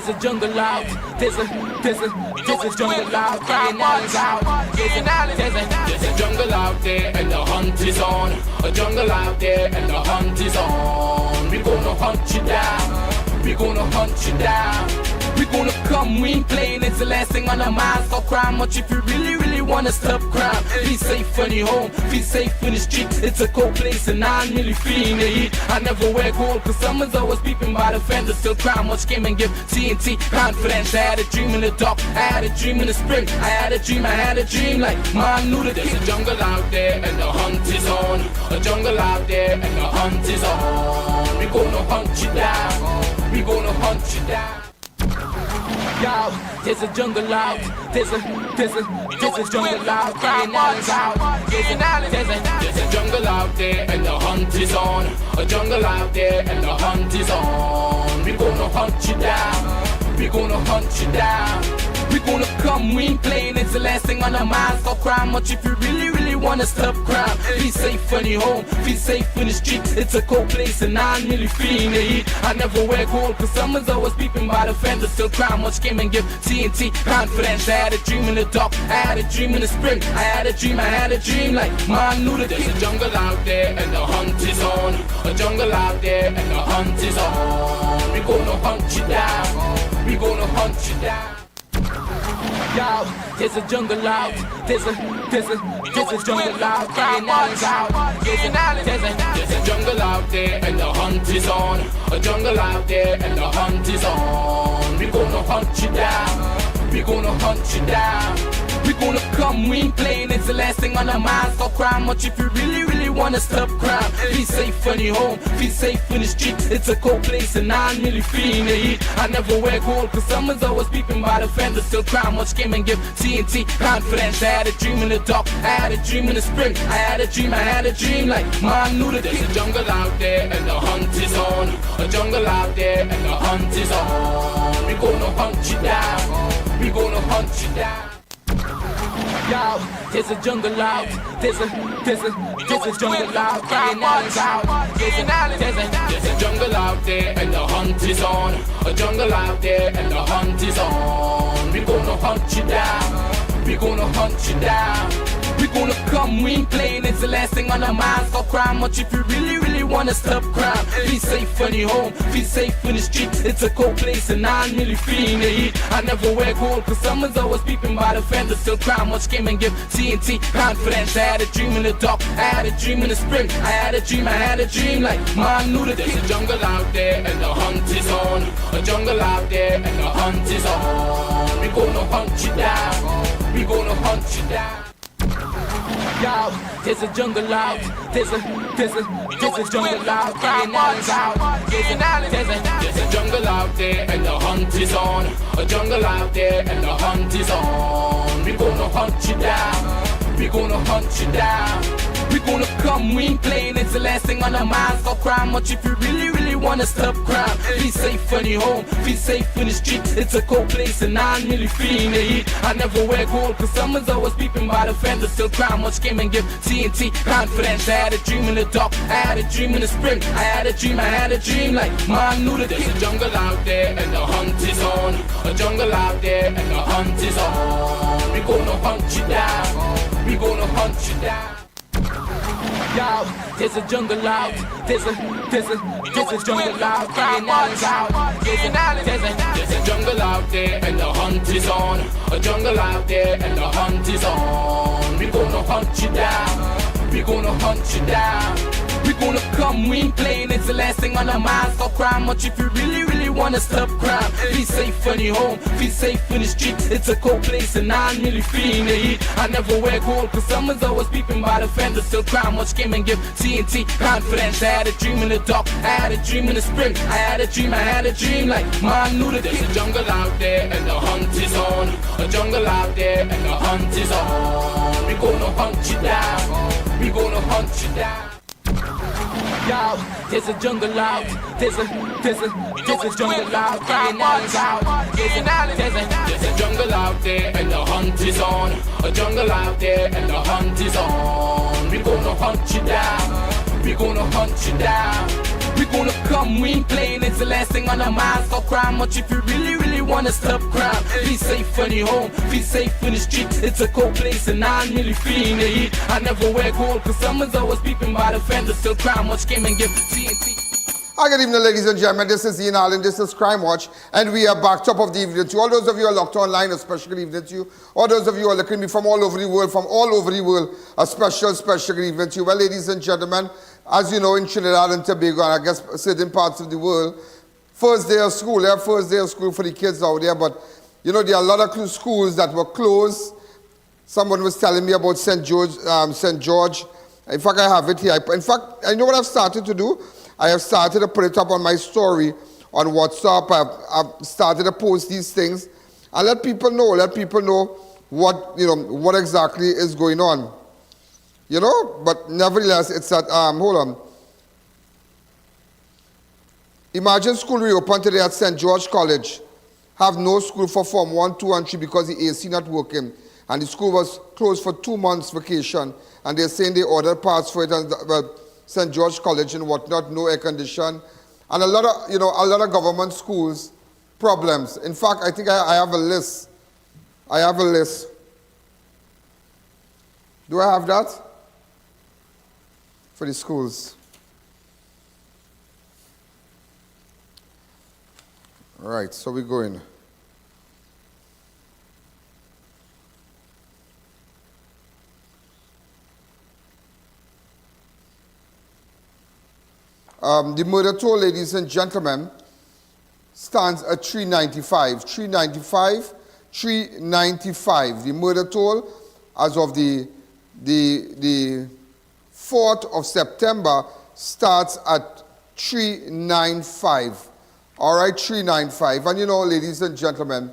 There's a jungle out. There's a jungle out. There's a jungle out there and the hunt is on. A jungle out there and the hunt is on. We gonna hunt you down. We gonna hunt you down. We gonna come, we ain't playing, it's the last thing on our minds. Stop crime much if you really wanna stop crime. Be safe in your home, be safe in the street. It's a cold place and I'm really feeling the heat. I never wear gold cause someone's always peeping by the fender. Still crime much came and give TNT confidence. I had a dream in the dark, I had a dream in the spring. I had a dream like mom knew that there's a jungle out there and the hunt is on. A jungle out there and the hunt is on. We gonna hunt you down, we gonna hunt you down. Yo, there's a jungle out. There's a jungle out. There's a jungle out there and the hunt is on. A jungle out there and the hunt is on. We gonna hunt you down. We gonna hunt you down. We gonna come, we ain't playing, it's the last thing on our minds. Stop crime much if you really wanna stop crime. Be safe in your home, be safe in the streets. It's a cold place and I'm really feeling the heat. I never wear gold cause someone's always peeping by the fender. Still crime much came and give TNT confidence. I had a dream in the dark, I had a dream in the spring. I had a dream like mom knew that there's a jungle out there and the hunt is on. A jungle out there and the hunt is on. We gonna hunt you down, we gonna hunt you down. Yo, there's a jungle out. There's a jungle out. There's a jungle out there and the hunt is on. A jungle out there and the hunt is on. We gonna hunt you down. We gonna hunt you down. We gonna come, we ain't playing, it's the last thing on our minds. Stop crime much if you really wanna stop crime. Be safe in your home, be safe in the streets. It's a cold place and I'm really feeling the heat. I never wear gold cause someone's always peeping by the fender. Still crime much came and give TNT confidence. I had a dream in the dark, I had a dream in the spring. I had a dream like mom knew that there's a jungle out there and the hunt is on. A jungle out there and the hunt is on. We gonna hunt you down, we gonna hunt you down. Yo, there's a jungle out. There's a jungle out. There's a jungle out there and the hunt is on. A jungle out there and the hunt is on. We gonna hunt you down. We gonna hunt you down. We gonna come, we ain't playing, it's the last thing on our minds. Stop crime much if you really wanna stop crime. Be safe in your home, be safe in the streets. It's a cold place and I'm really feeling the heat. I never wear gold cause someone's always peeping by the fender. Still crime much came and give TNT confidence. I had a dream in the dark, I had a dream in the spring. I had a dream like mom knew that there's a jungle out there and the hunt is on. A jungle out there and the hunt is on. We gonna hunt you down, we gonna hunt you down. Yo, there's a jungle out. There's a jungle out. There's a jungle out there and the hunt is on. A jungle out there and the hunt is on. We gonna hunt you down, we gonna hunt you down. We gonna come, we ain't playing, it's the last thing on our minds. Stop crime much if you really wanna stop crime. Be safe in your home, be safe in the streets. It's a cold place and I'm really feeling the heat. I never wear gold cause someone's always peeping by the fender. Still crime much came and give TNT confidence. I had a dream in the dark, I had a dream in the spring. I had a dream like mom knew that there's a jungle out there and the hunt is on. A jungle out there and the hunt is on. We gonna hunt you down, we gonna hunt you down. Yo, there's a jungle out. There's a jungle out. There's a jungle out there and the hunt is on. A jungle out there and the hunt is on. We gonna hunt you down, we gonna hunt you down. We gonna come, we ain't playing, it's the last thing on our minds. Stop crime much if you really wanna stop crime. Be safe in your home, be safe in the streets. It's a cold place and I'm really feeling the heat. I never wear gold cause someone's always peeping by the fender. Still crime much came and give TNT confidence. I had a dream in the dark, I had a dream in the spring. I had a dream like mom knew that there's a jungle out there and the hunt is on. A jungle out there and the hunt is on. We gonna hunt you down, we gonna hunt you down. Yo, there's a jungle out. There's a jungle out. There's a jungle out there and the hunt is on. A jungle out there and the hunt is on. We gonna hunt you down, we gonna hunt you down. We gonna come, we ain't playing, it's the last thing on our minds. Stop crying much if you really, really wanna stop crime. Be safe in your home, be safe in the street. It's a cold place and I'm really feeling the heat. I never wear gold, cause someone's always peeping by the fender. Still crime much came and give TNT. Hi, good evening, ladies and gentlemen. This is I.A.N, this is Crime Watch, and we are back top of the evening to all those of you who are locked online. A special good evening to you. All those of you who are looking at me from all over the world, a special good evening to you. Well, ladies and gentlemen, as you know, in Trinidad and Tobago, and I guess certain parts of the world, first day of school for the kids out there, but you know, there are a lot of schools that were closed. Someone was telling me about St. George. In fact, I have it here. In fact, I know what I've started to do. I have started to put it up on my story on WhatsApp. I've started to post these things and let people know what exactly is going on. You know, but nevertheless, it's at, hold on. Imagine school reopened today at St. George College. Have no school for Form 1, 2, and 3 because the AC not working. And the school was closed for 2 months vacation. And they're saying they ordered parts for it. And, St. George College and whatnot, no air condition, and a lot of government schools problems. In fact, I think I have a list. Do I have that? For the schools. All right, so we're going. The murder toll, ladies and gentlemen, stands at 395. 395. The murder toll as of the 4th of September starts at 395. All right, 395. And you know, ladies and gentlemen,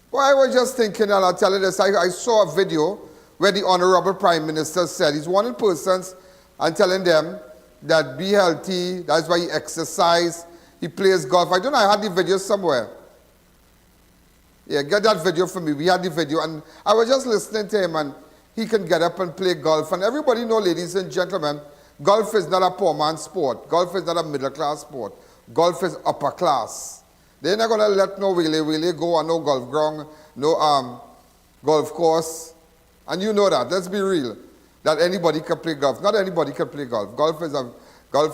well, I was just thinking, and I'll tell you this, I saw a video where the Honorable Prime Minister said he's warning persons and telling them that be healthy, that's why he exercise, he plays golf. I don't know, I had the video somewhere. Yeah, get that video for me. We had the video, and I was just listening to him, and he can get up and play golf. And everybody know, ladies and gentlemen, golf is not a poor man's sport. Golf is not a middle-class sport. Golf is upper class. They're not going to let no willy go on no golf ground, no golf course. And you know that, let's be real. That anybody can play golf. Not anybody can play golf. Golf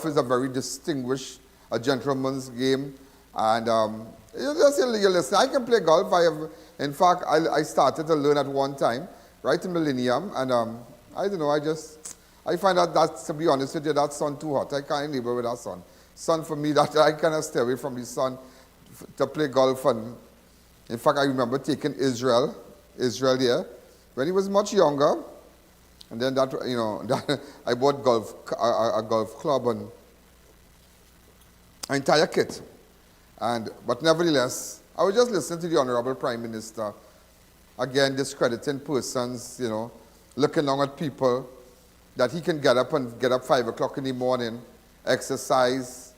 is a very distinguished, a gentleman's game. And you listen, I can play golf. In fact, I started to learn at one time, right in Millennium. And I don't know, I find that, to be honest with you, that sun too hot. I can't live with that sun. Sun for me, that I cannot stay away from the sun to play golf. And in fact, I remember taking Israel there, when he was much younger. And then I bought a golf club and an entire kit. But nevertheless, I was just listening to the Honorable Prime Minister, again discrediting persons, looking down at people, that he can get up 5 o'clock in the morning, exercise,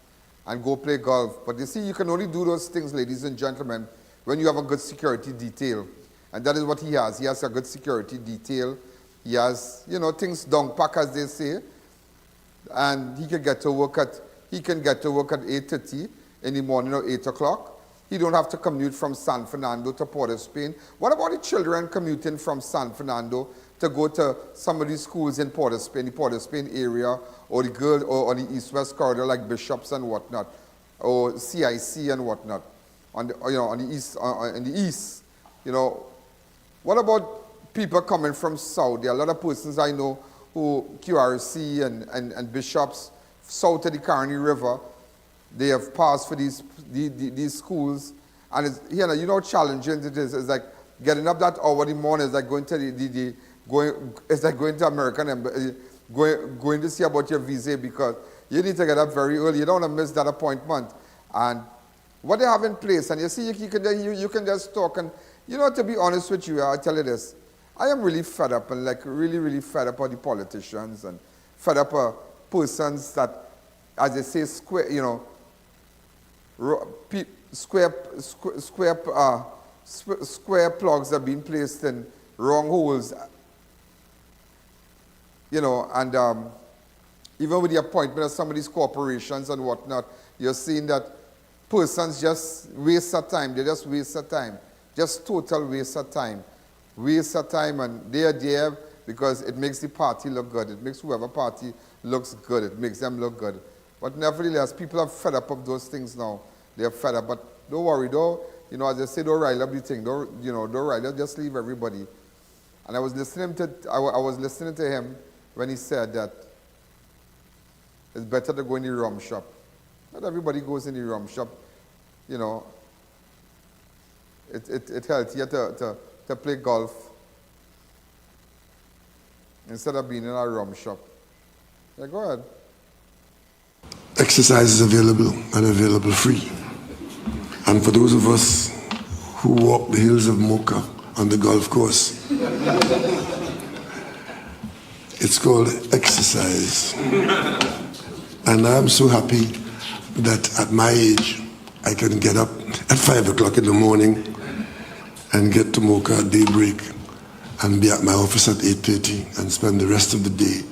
and go play golf. But you see, you can only do those things, ladies and gentlemen, when you have a good security detail. And that is what he has. He has a good security detail. He has, things down pack, as they say, and he can get to work at 8:30 in the morning or 8 o'clock. He don't have to commute from San Fernando to Port of Spain. What about the children commuting from San Fernando to go to some of these schools in Port of Spain, the Port of Spain area, or the girls, or on the east-west corridor like Bishops and whatnot, or CIC and whatnot, on the east. What about people coming from south? There are a lot of persons I know who QRC and Bishops, south of the Carney River, they have passed for these schools, and it's, how challenging it is. It's like getting up that hour in the morning. It's like going to it's like going to American Embassy, going to see about your visa, because you need to get up very early. You don't want to miss that appointment. And what they have in place, and you see, you can just talk. And to be honest with you, I'll tell you this. I am really fed up, and really, really fed up with the politicians, and fed up with persons that, as they say, square plugs are being placed in wrong holes, and Even with the appointment of some of these corporations and whatnot, you're seeing that persons just waste their time. They just waste their time. Just total waste of time. Waste of time, and they are there because it makes the party look good. It makes whoever party looks good. It makes them look good. But nevertheless, people are fed up of those things now. They're fed up. But don't worry, though. You know, as they say, don't rile up the thing. Don't rile up. Just leave everybody. And I was listening to him when he said that it's better to go in the rum shop. Not everybody goes in the rum shop. You know, it's healthier to play golf instead of being in a rum shop. Yeah, go ahead. Exercise is available and available free. And for those of us who walk the hills of Mocha on the golf course, it's called exercise. And I'm so happy that at my age, I can get up at 5 o'clock in the morning and get to Mocha at daybreak and be at my office at 8:30 and spend the rest of the day.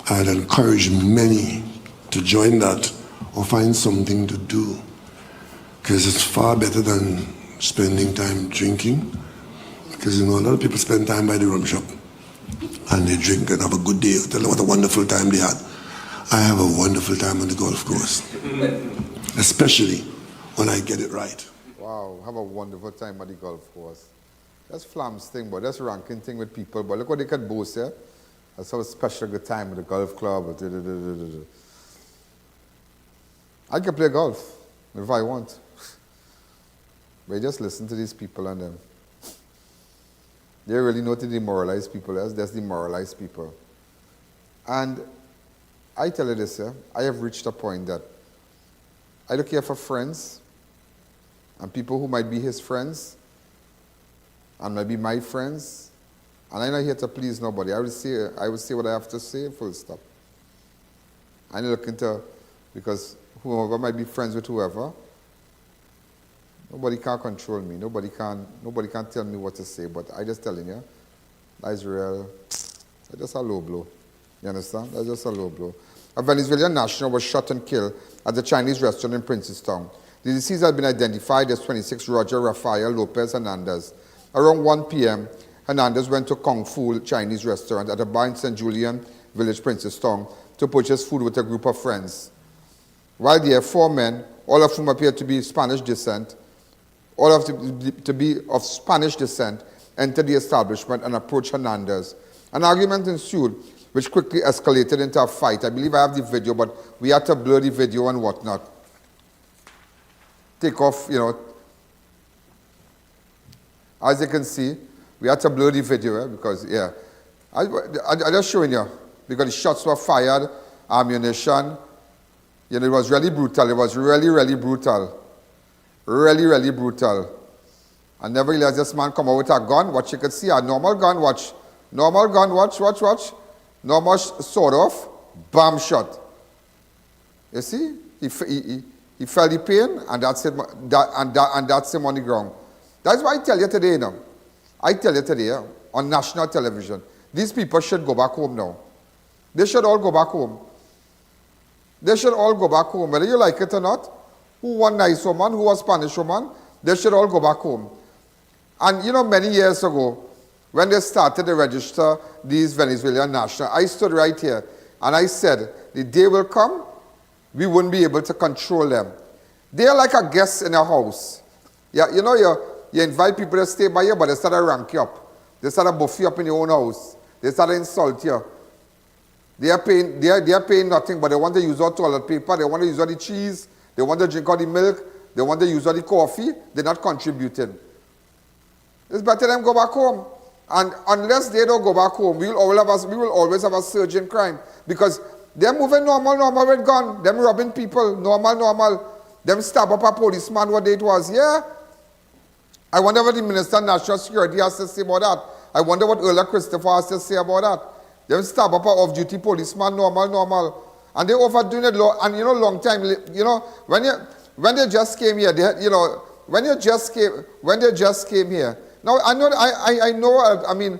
I'd encourage many to join that or find something to do, because it's far better than spending time drinking. Because you know, a lot of people spend time by the rum shop and they drink and have a good day. Tell them what a wonderful time they had. I have a wonderful time on the golf course, especially when I get it right. Wow, have a wonderful time at the golf course. That's Flam's thing, but that's ranking thing with people. But look what they can boast, yeah? That's how special good time at the golf club. I can play golf if I want. But you just listen to these people and them. They really know to demoralize people. That's demoralized people. And I tell you this, I have reached a point that I look here for friends and people who might be his friends and might be my friends. And I'm not here to please nobody. I will say what I have to say, full stop. I'm looking to, because whoever might be friends with whoever, nobody can control me. Nobody can tell me what to say. But I just telling you, Israel, that's just a low blow. You understand? That's just a low blow. A Venezuelan national was shot and killed at the Chinese restaurant in Princestown. The deceased has been identified as 26 Roger Rafael Lopez Hernandez. Around 1 p.m., Hernandez went to Kung Fu Chinese restaurant at a bar in St Julien Village, Princestown, to purchase food with a group of friends. While there, 4 men, all of whom appeared to be Spanish descent, entered the establishment and approached Hernandez. An argument ensued, which quickly escalated into a fight. I believe I have the video, but we had to blur the video and whatnot. Take off, you know. As you can see, we had to blur the video, because, yeah. I just showing you, because the shots were fired, ammunition. You know, it was really brutal. It was really, really brutal. Really, really brutal. And nevertheless, this man come out with a gun. What you could see, a normal gun, watch. Normal gun, watch. Normal sort of, bam shot. You see? He felt the pain, and that's it, and that's him on the ground. That's why I tell you today, now. I tell you today, on national television, these people should go back home now. They should all go back home. They should all go back home, whether you like it or not. Who was nice woman, who was Spanish woman, they should all go back home. And you know, many years ago, when they started to register these Venezuelan nationals, I stood right here and I said, the day will come, we wouldn't be able to control them. They're like a guest in a house. Yeah, you know, you invite people to stay by you, but they start to rank you up. They start to buff you up in your own house. They start to insult you. They are paying nothing, but they want to use all toilet paper, they want to use all the cheese, they want to drink all the milk, they want to use all the coffee, they're not contributing. It's better them go back home. And unless they don't go back home, we will always have a surge in crime. Because they're moving normal with gun. Them robbing people, normal. Them stab up a policeman, what day it was, yeah? I wonder what the Minister of National Security has to say about that. I wonder what Earl Christopher has to say about that. Them stab up a off-duty policeman, normal. And they overdoing it, and you know, long time, you know, when they just came here, when they just came here. Now, I know, I mean,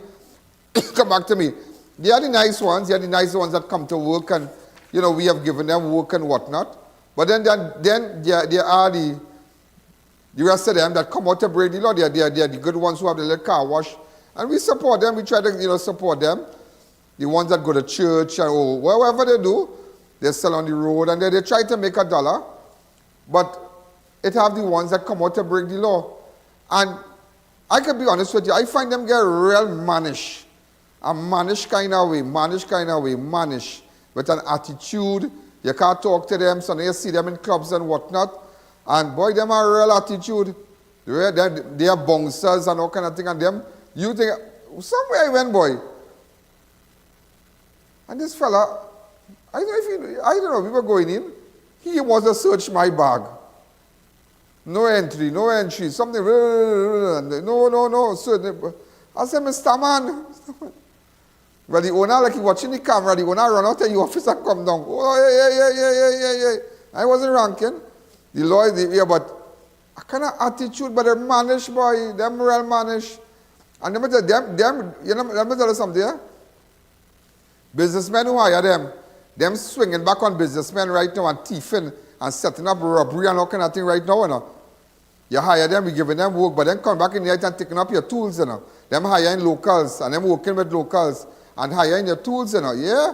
come back to me. They are the nice ones that come to work and we have given them work and whatnot. But then there are the rest of them that come out to break the law. They are the good ones who have the little car wash. And we support them. We try to, support them. The ones that go to church and wherever they do, they sell on the road and they try to make $1. But it have the ones that come out to break the law. And I can be honest with you, I find them get real mannish. A mannish kind of way, mannish. With an attitude. You can't talk to them, so you see them in clubs and whatnot. And boy, them are real attitude. They are bouncers and all kind of thing. And them, you think, somewhere I went, boy. And this fella, I don't know, we were going in. He wants to search my bag. No entry, something, no. So I said, Mr. Man. Well, the owner, like he watching the camera, the owner run out to the office and come down. Oh, yeah. I wasn't ranking. The law is here, but a kind of attitude, but they're mannish, boy. Them real mannish. And let me tell you something, yeah? Businessmen who hire them swinging back on businessmen right now and thieving and setting up robbery and all kind of thing right now, You hire them, you giving them work, but then come back in here and taking up your tools, Them hiring locals and them working with locals and hiring your tools, yeah?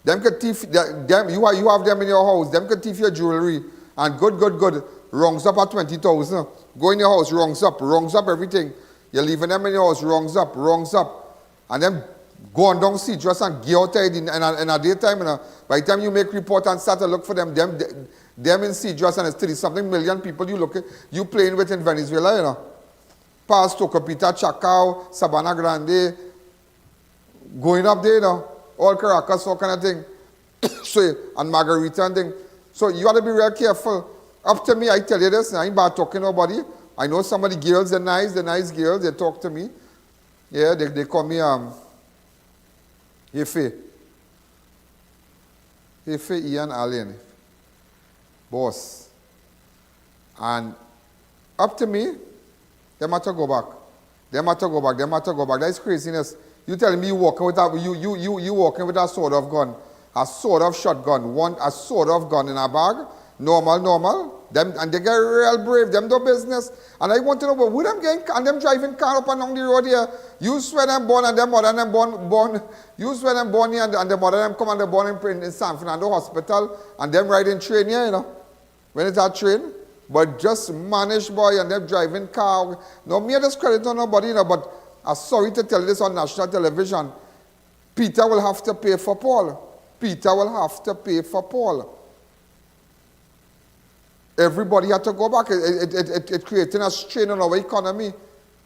Them can thief, you have them in your house, them can thief your jewelry and good, rungs up at 20,000. Go in your house, rungs up everything. You're leaving them in your house, rungs up. And then go on down see just and get out there in a daytime, By the time you make report and start to look for them in Cedros and it's 30-something million people you playing with in Venezuela, Past Tocopita, Chacao, Sabana Grande, going up there, all Caracas, all kind of thing. And Margarita and thing. So you got to be real careful. Up to me, I tell you this, I ain't about talking to nobody. I know some of the girls, they're nice girls, they talk to me. Yeah, they call me Hefe, I.A.N, Alien, boss. And up to me, they have to go back. That is craziness. You telling me you walking with a sort of gun, a sort of shotgun, a sort of gun in a bag, normal. Them and they get real brave. Them do business. And I want to know, but who them getting and them driving car up and down the road here? You swear them born and them mother them born. You swear them born here and the mother them come and they born in San Fernando Hospital and them riding train here, When it's a train. But just managed boy and them driving car. No, me discredit on nobody, but I'm sorry to tell you this on national television. Peter will have to pay for Paul. Everybody had to go back. It creating a strain on our economy.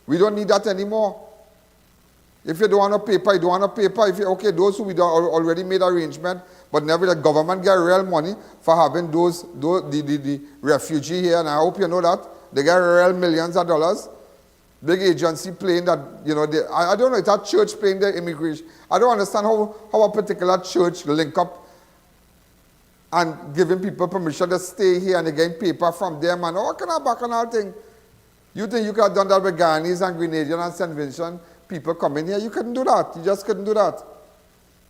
We don't need that anymore. If you don't want a paper, you don't want a paper. If you okay, those who we already made arrangement, but never the government get real money for having the refugee here, and I hope you know that. They get real millions of dollars. Big agency playing that, I don't know, it's a church paying the immigration. I don't understand how a particular church link up and giving people permission to stay here and they getting paper from them and all kind of bacchanal thing. You think you could have done that with Ghanaians and Grenadians and St. Vincent? People coming here, you couldn't do that. You just couldn't do that.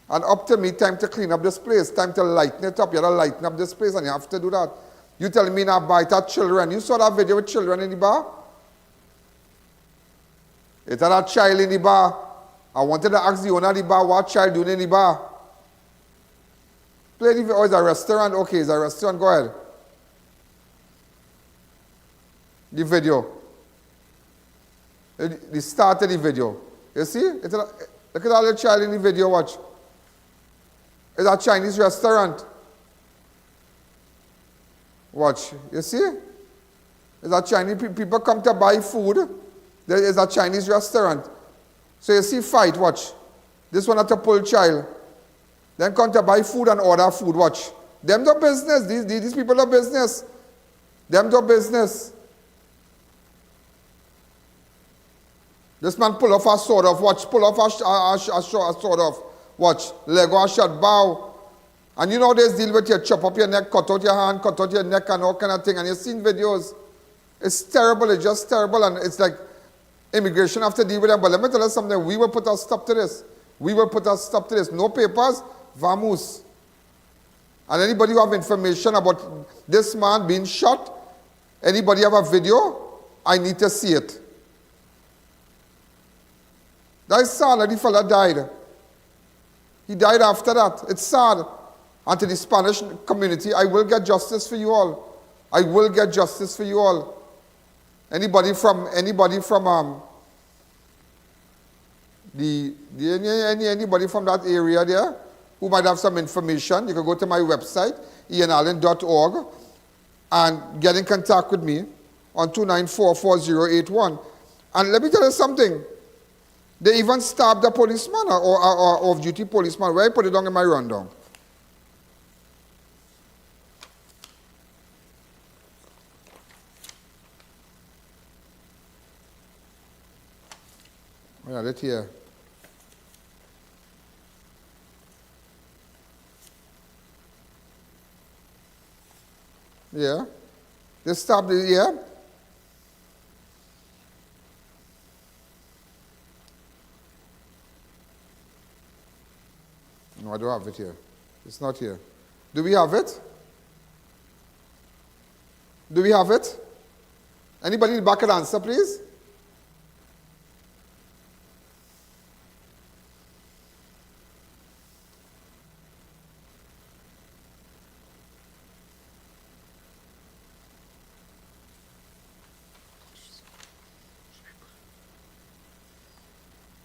And up to me, time to clean up this place, time to lighten it up. You have to lighten up this place and you have to do that. You telling me now bite at children. You saw that video with children in the bar? It had a child in the bar. I wanted to ask the owner of the bar what child doing in the bar. Play the video. Oh, it's a restaurant? Okay, it's a restaurant. Go ahead. The video. The start of the video. You see? Look at that little child in the video, watch. It's a Chinese restaurant. Watch. You see? It's a Chinese people come to buy food. There is a Chinese restaurant. So you see fight, watch. This one had to pull child. Then come to buy food and order food, watch. Them do business. These people do business. Them do business. This man pull off a sword off, watch. Pull off a sword off, watch. Lego a shot bow. And you know this deal with you, chop up your neck, cut out your hand, cut out your neck and all kind of thing. And you've seen videos. It's terrible. It's just terrible. And it's like immigration have to deal with them. But let me tell you something. We will put a stop to this. No papers. Vamos. And anybody who have information about this man being shot, anybody have a video, I need to see it. That is sad that the fella died. He died after that. It's sad. And to the Spanish community, I will get justice for you all. I will get justice for you all. Anybody from anybody from that area there who might have some information, you can go to my website, ianallen.org, and get in contact with me on 294-4081. And let me tell you something. They even stabbed a policeman or off-duty policeman. Where I put it down in my rundown. Yeah, let's hear. Yeah. They stabbed it, yeah. No, I don't have it here. It's not here. Do we have it? Do we have it? Anybody in the back can answer, please?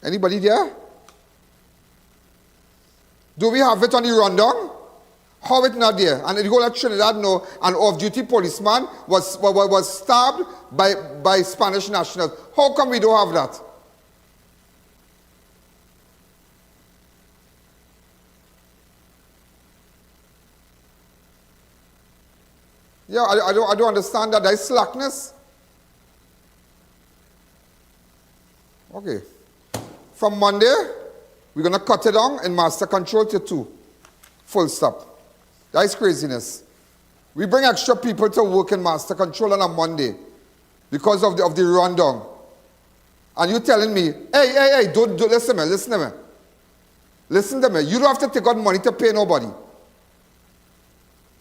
Anybody there? Do we have it on the rundown? How it not there? And the whole of Trinidad know an off-duty policeman was stabbed by Spanish nationals. How come we don't have that? Yeah, I don't understand that. That is slackness. Okay. From Monday, we're going to cut it down in master control to 2. Full stop. That is craziness. We bring extra people to work in master control on a Monday because of the rundown. And you telling me, hey, don't listen to me, listen to me. Listen to me. You don't have to take out money to pay nobody.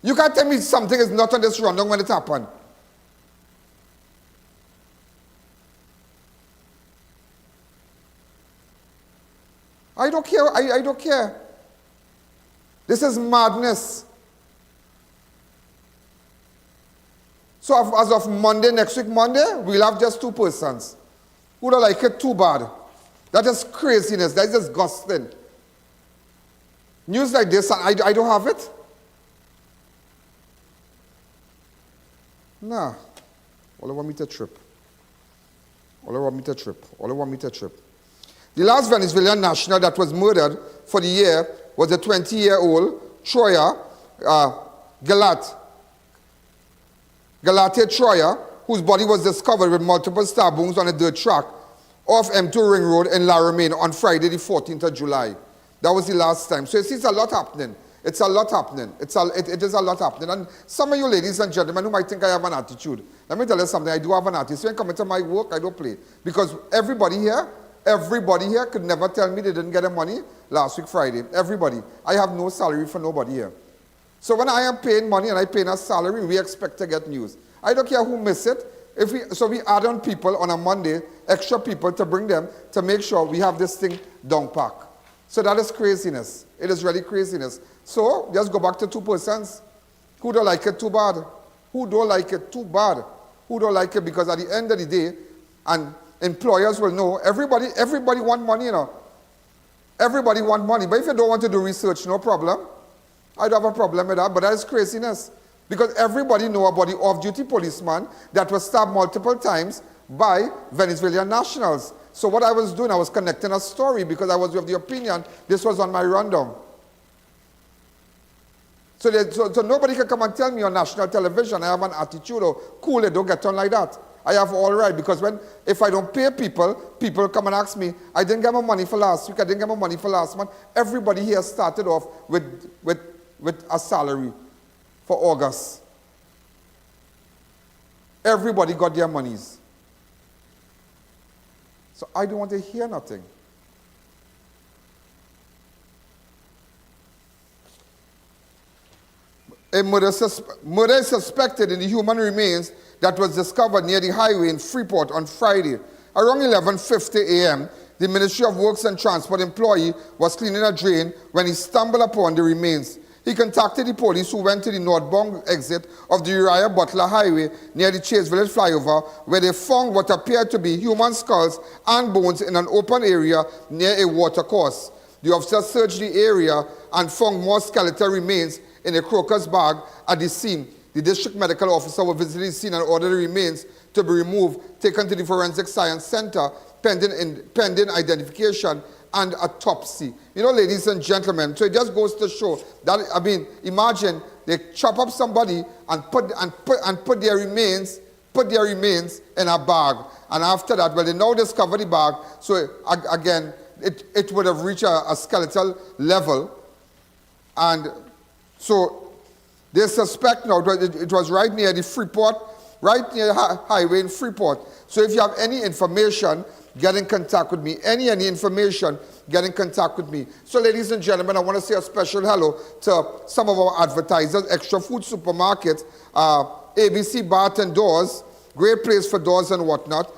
You can't tell me something is not on this rundown when it happened. I don't care. I don't care. This is madness. So as of Monday, next week Monday, we'll have just 2 persons. Who don't like it too bad. That is craziness. That is disgusting. News like this, and I don't have it? Nah. All I want me to trip. All I want me to trip. All I want me to trip. The last Venezuelan national that was murdered for the year was a 20-year-old Troya Galate Troya, whose body was discovered with multiple stab wounds on a dirt track off M2 Ring Road in La Romaine on Friday the 14th of July. That was the last time. So you see, it's a lot happening. It's a lot happening. It is a lot happening. And some of you ladies and gentlemen who might think I have an attitude, let me tell you something. I do have an attitude. So when coming to my work, I don't play. Because everybody here could never tell me they didn't get their money last week Friday. Everybody. I have no salary for nobody here. So when I am paying money and I pay a salary, we expect to get news. I don't care who miss it. So we add on people on a Monday, extra people to bring them to make sure we have this thing down pack. So that is craziness. It is really craziness. So just go back to 2 persons. Who don't like it too bad? Who don't like it too bad? Who don't like it? Because at the end of the day, and employers will know, everybody want money, you know. Everybody want money. But if you don't want to do research, no problem. I don't have a problem with that, but that is craziness. Because everybody know about the off-duty policeman that was stabbed multiple times by Venezuelan nationals. So what I was doing, I was connecting a story because I was of the opinion this was on my rundown. So nobody can come and tell me on national television I have an attitude or cool, it don't get on like that. I have all right, because if I don't pay people, people come and ask me, I didn't get my money for last week, I didn't get my money for last month. Everybody here started off with a salary for August. Everybody got their monies. So I don't want to hear nothing. A murder is suspected in the human remains that was discovered near the highway in Freeport on Friday. Around 11:50 a.m., the Ministry of Works and Transport employee was cleaning a drain when he stumbled upon the remains. He contacted the police, who went to the northbound exit of the Uriah Butler Highway near the Chase Village flyover, where they found what appeared to be human skulls and bones in an open area near a watercourse. The officers searched the area and found more skeletal remains in a crocus bag at the scene. The district medical officer will visit the scene and order the remains to be removed, taken to the Forensic Science Center, pending identification and autopsy. You know, ladies and gentlemen, so it just goes to show that, I mean, imagine they chop up somebody and put their remains in a bag. And after that, well, they now discover the bag. So again, it would have reached a skeletal level. And so they suspect now it was right near the Freeport, right near the highway in Freeport. So if you have any information, get in contact with me. Any information, get in contact with me. So ladies and gentlemen, I want to say a special hello to some of our advertisers: Extra Food Supermarket, ABC Bath and Doors, great place for doors and whatnot,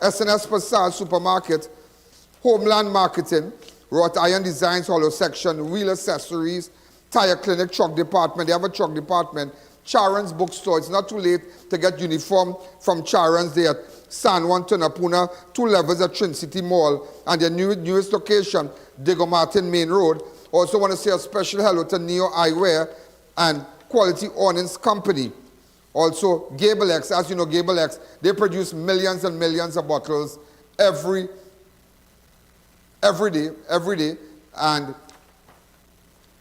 S&S Passage Supermarket, Homeland Marketing, wrought iron designs, hollow section, wheel accessories, tire clinic, truck department. They have a truck department. Charon's bookstore. It's not too late to get uniform from Charon's. They at San Juan, Tunapuna, 2 levels at Trin City Mall, and their newest location, Diego Martin Main Road. Also want to say a special hello to Neo Eyewear and Quality Awnings Company. Also, Gable X. As you know, Gable X, they produce millions and millions of bottles every day. And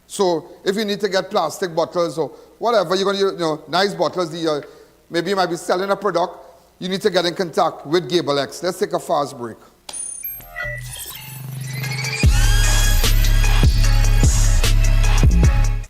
so if you need to get plastic bottles or whatever, you're going to use, nice bottles, maybe you might be selling a product, you need to get in contact with Gable X. Let's take a fast break.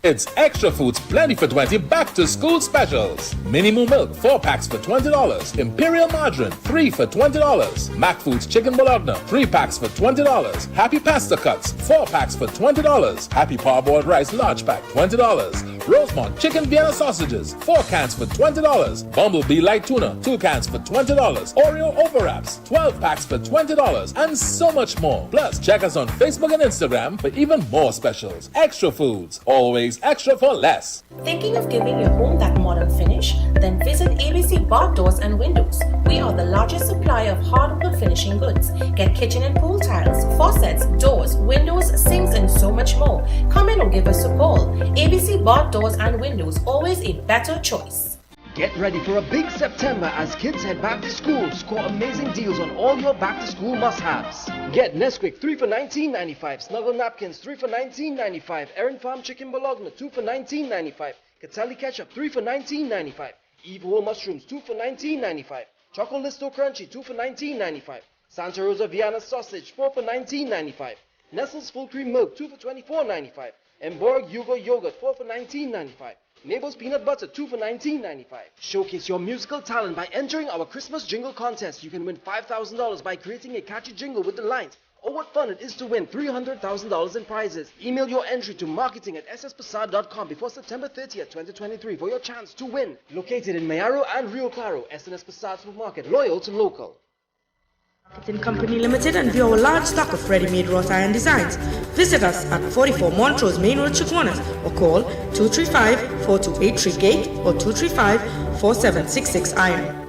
It's Extra Foods Plenty for 20 back to school specials. Mini Moo Milk 4 packs for $20. Imperial Margarine 3 for $20. Mac Foods Chicken Bologna 3 packs for $20. Happy Pasta Cuts 4 packs for $20. Happy Parboiled Rice large pack $20. Rosemont Chicken Vienna Sausages 4 cans for $20. Bumblebee Light Tuna 2 cans for $20. Oreo Overwraps 12 packs for $20. And so much more. Plus, check us on Facebook and Instagram for even more specials. Extra Foods, always extra for less. Thinking of giving your home that modern finish? Then visit ABC Bar Doors and Windows. We are the largest supplier of hardwood finishing goods. Get kitchen and pool tiles, faucets, doors, windows, sinks, and so much more. Come in or give us a call. ABC Bar Doors and Windows, always a better choice. Get ready for a big September as kids head back to school. Score amazing deals on all your back-to-school must-haves. Get Nesquik 3 for $19.95, Snuggle Napkins 3 for $19.95, Erin Farm Chicken Bologna 2 for $19.95, Catali Ketchup 3 for $19.95, Eve Whole Mushrooms 2 for $19.95, Choco Listo Crunchy 2 for $19.95, Santa Rosa Vienna Sausage 4 for $19.95, Nestle's Full Cream Milk 2 for $24.95, Emborg Yugo Yogurt 4 for $19.95. Mabel's Peanut Butter 2 for $19.95. Showcase your musical talent by entering our Christmas Jingle Contest. You can win $5,000 by creating a catchy jingle with the lines. Oh, what fun it is to win $300,000 in prizes. Email your entry to marketing@sspasad.com before September 30th, 2023 for your chance to win. Located in Mayaro and Rio Claro, S&S Pasad Supermarket, loyal to local. Marketing Company Limited and view our large stock of ready-made wrought iron designs. Visit us at 44 Montrose Main Road, Chaguanas, or call 235-4283 Gate or 235-4766 Iron.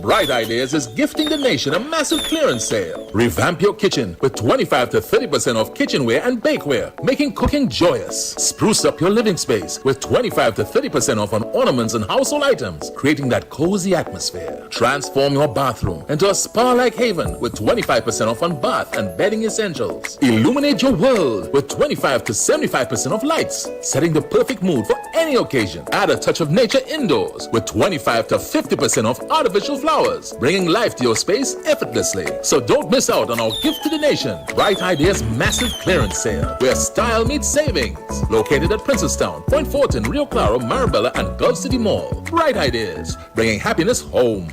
Bright Ideas is gifting the nation a massive clearance sale. Revamp your kitchen with 25 to 30% off kitchenware and bakeware, making cooking joyous. Spruce up your living space with 25 to 30% off on ornaments and household items, creating that cozy atmosphere. Transform your bathroom into a spa-like haven with 25% off on bath and bedding essentials. Illuminate your world with 25 to 75% off lights, setting the perfect mood for any occasion. Add a touch of nature indoors with 25 to 50% off artificial flowers, bringing life to your space effortlessly. So don't miss out on our gift to the nation, Bright Ideas massive clearance sale, where style meets savings. Located at Princestown, Point Fortin, Rio Claro, Marabella, and Gulf City Mall. Bright Ideas, bringing happiness home.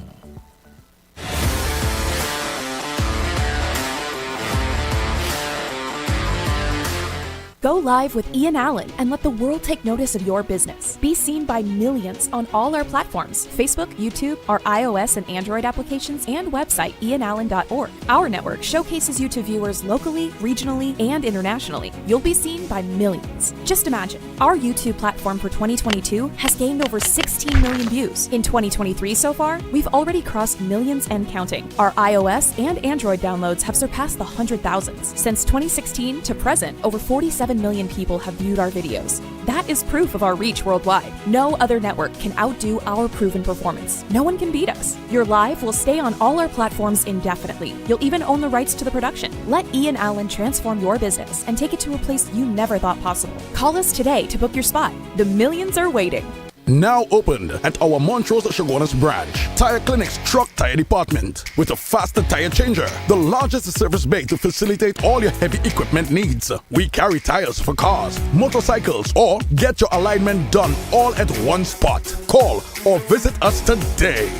Go live with Ian Allen and let the world take notice of your business. Be seen by millions on all our platforms: Facebook, YouTube, our iOS and Android applications, and website ianallen.org. Our network showcases you to viewers locally, regionally, and internationally. You'll be seen by millions. Just imagine, our YouTube platform for 2022 has gained over 16 million views. In 2023 so far, we've already crossed millions and counting. Our iOS and Android downloads have surpassed the 100,000s. Since 2016 to present, over 47 million people have viewed our videos. That is proof of our reach worldwide. No other network can outdo our proven performance. No one can beat us. Your live will stay on all our platforms indefinitely. You'll even own the rights to the production. Let Ian Allen transform your business and take it to a place you never thought possible. Call us today to book your spot. The millions are waiting. Now opened at our Montrose Chaguanas branch, Tire Clinic's truck tire department with a faster tire changer, the largest service bay to facilitate all your heavy equipment needs. We carry tires for cars, motorcycles, or get your alignment done all at one spot. Call or visit us today.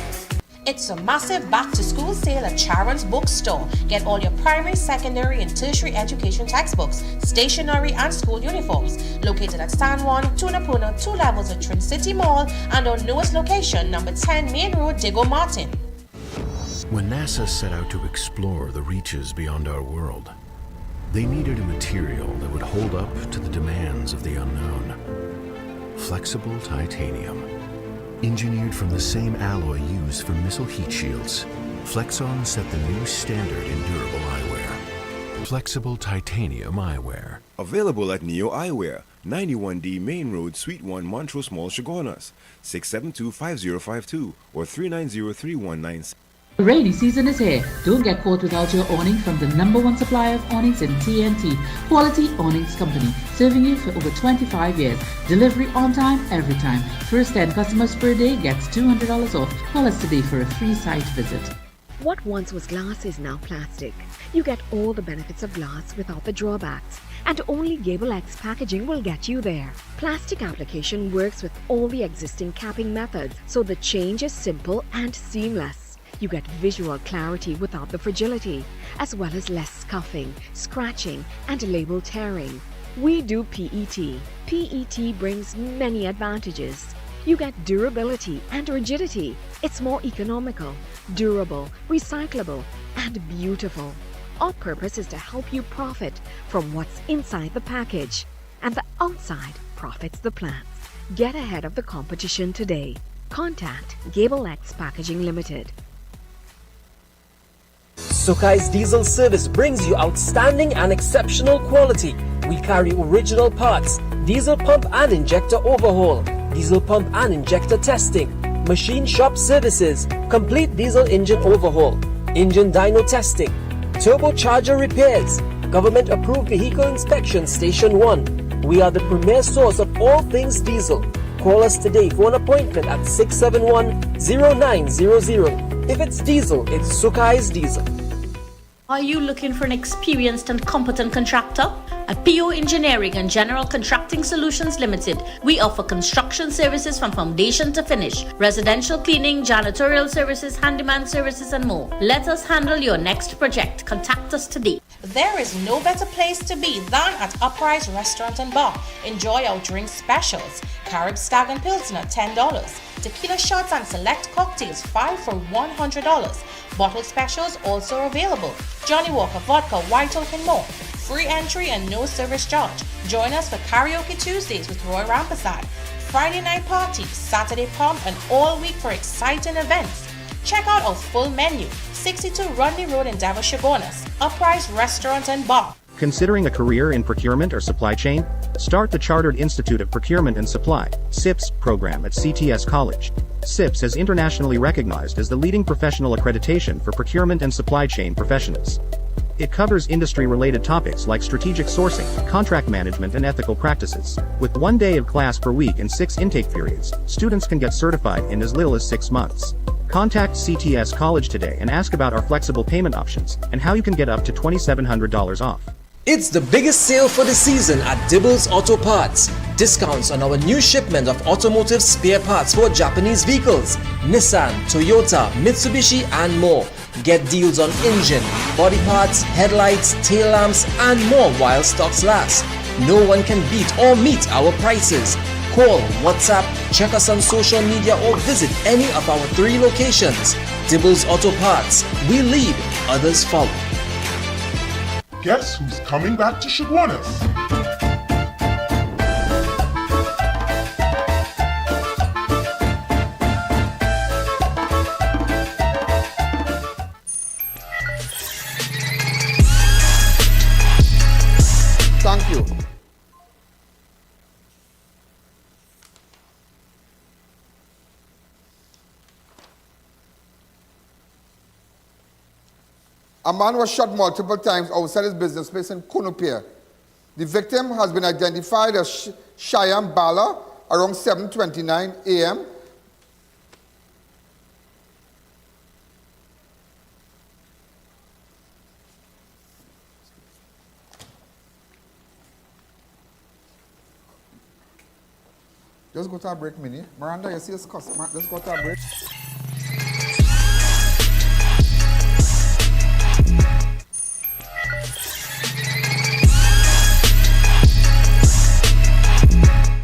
It's a massive back-to-school sale at Charon's Bookstore. Get all your primary, secondary, and tertiary education textbooks, stationery, and school uniforms. Located at San Juan, Tunapuna, 2 levels of Trin City Mall, and our newest location, number 10 Main Road, Diego Martin. When NASA set out to explore the reaches beyond our world, they needed a material that would hold up to the demands of the unknown. Flexible titanium. Engineered from the same alloy used for missile heat shields, Flexon set the new standard in durable eyewear. Flexible titanium eyewear. Available at Neo Eyewear, 91D Main Road, Suite 1, Montrose Mall, Chaguanas, 672-5052 or 390-3196. Rainy season is here. Don't get caught without your awning from the #1 supplier of awnings in TNT, Quality Awnings Company, serving you for over 25 years. Delivery on time, every time. First 10 customers per day gets $200 off. Call us today for a free site visit. What once was glass is now plastic. You get all the benefits of glass without the drawbacks, and only Gable X packaging will get you there. Plastic application works with all the existing capping methods, so the change is simple and seamless. You get visual clarity without the fragility, as well as less scuffing, scratching, and label tearing. We do PET. PET brings many advantages. You get durability and rigidity. It's more economical, durable, recyclable, and beautiful. Our purpose is to help you profit from what's inside the package, and the outside profits the plants. Get ahead of the competition today. Contact Gable X Packaging Limited. Sukai's Diesel Service brings you outstanding and exceptional quality. We carry original parts, diesel pump and injector overhaul, diesel pump and injector testing, machine shop services, complete diesel engine overhaul, engine dyno testing, turbocharger repairs, government approved vehicle inspection station 1. We are the premier source of all things diesel. Call us today for an appointment at 671-0900. If it's diesel, it's Sukai's Diesel. Are you looking for an experienced and competent contractor? At PO Engineering and General Contracting Solutions Limited, we offer construction services from foundation to finish, residential cleaning, janitorial services, handyman services, and more. Let us handle your next project. Contact us today. There is no better place to be than at Uprise Restaurant and Bar. Enjoy our drink specials. Carib Stag and Pilsner $10. Tequila shots and select cocktails 5 for $100. Bottle specials also available. Johnny Walker Vodka, White Oak, and more. Free entry and no service charge. Join us for Karaoke Tuesdays with Roy Rampersad, Friday night parties, Saturday pump, and all week for exciting events. Check out our full menu. 62 Runley Road in Davos, Chaguanas. Uprise Restaurant and Bar. Considering a career in procurement or supply chain? Start the Chartered Institute of Procurement and Supply (CIPS) program at CTS College. CIPS is internationally recognized as the leading professional accreditation for procurement and supply chain professionals. It covers industry-related topics like strategic sourcing, contract management, and ethical practices. With 1 day of class per week and 6 intake periods, students can get certified in as little as 6 months. Contact CTS College today and ask about our flexible payment options and how you can get up to $2,700 off. It's the biggest sale for the season at Dibbles Auto Parts. Discounts on our new shipment of automotive spare parts for Japanese vehicles, Nissan, Toyota, Mitsubishi, and more. Get deals on engine, body parts, headlights, tail lamps, and more while stocks last. No one can beat or meet our prices. Call, WhatsApp, check us on social media or visit any of our 3 locations. Dibbles Auto Parts. We lead, others follow. Guess who's coming back to Chaguanas? Thank you. A man was shot multiple times outside his business place in Cunupia. The victim has been identified as Cheyenne Balla around 7:29 a.m. Just go to a break, Minnie. Miranda, you see this customer? Just go to a break.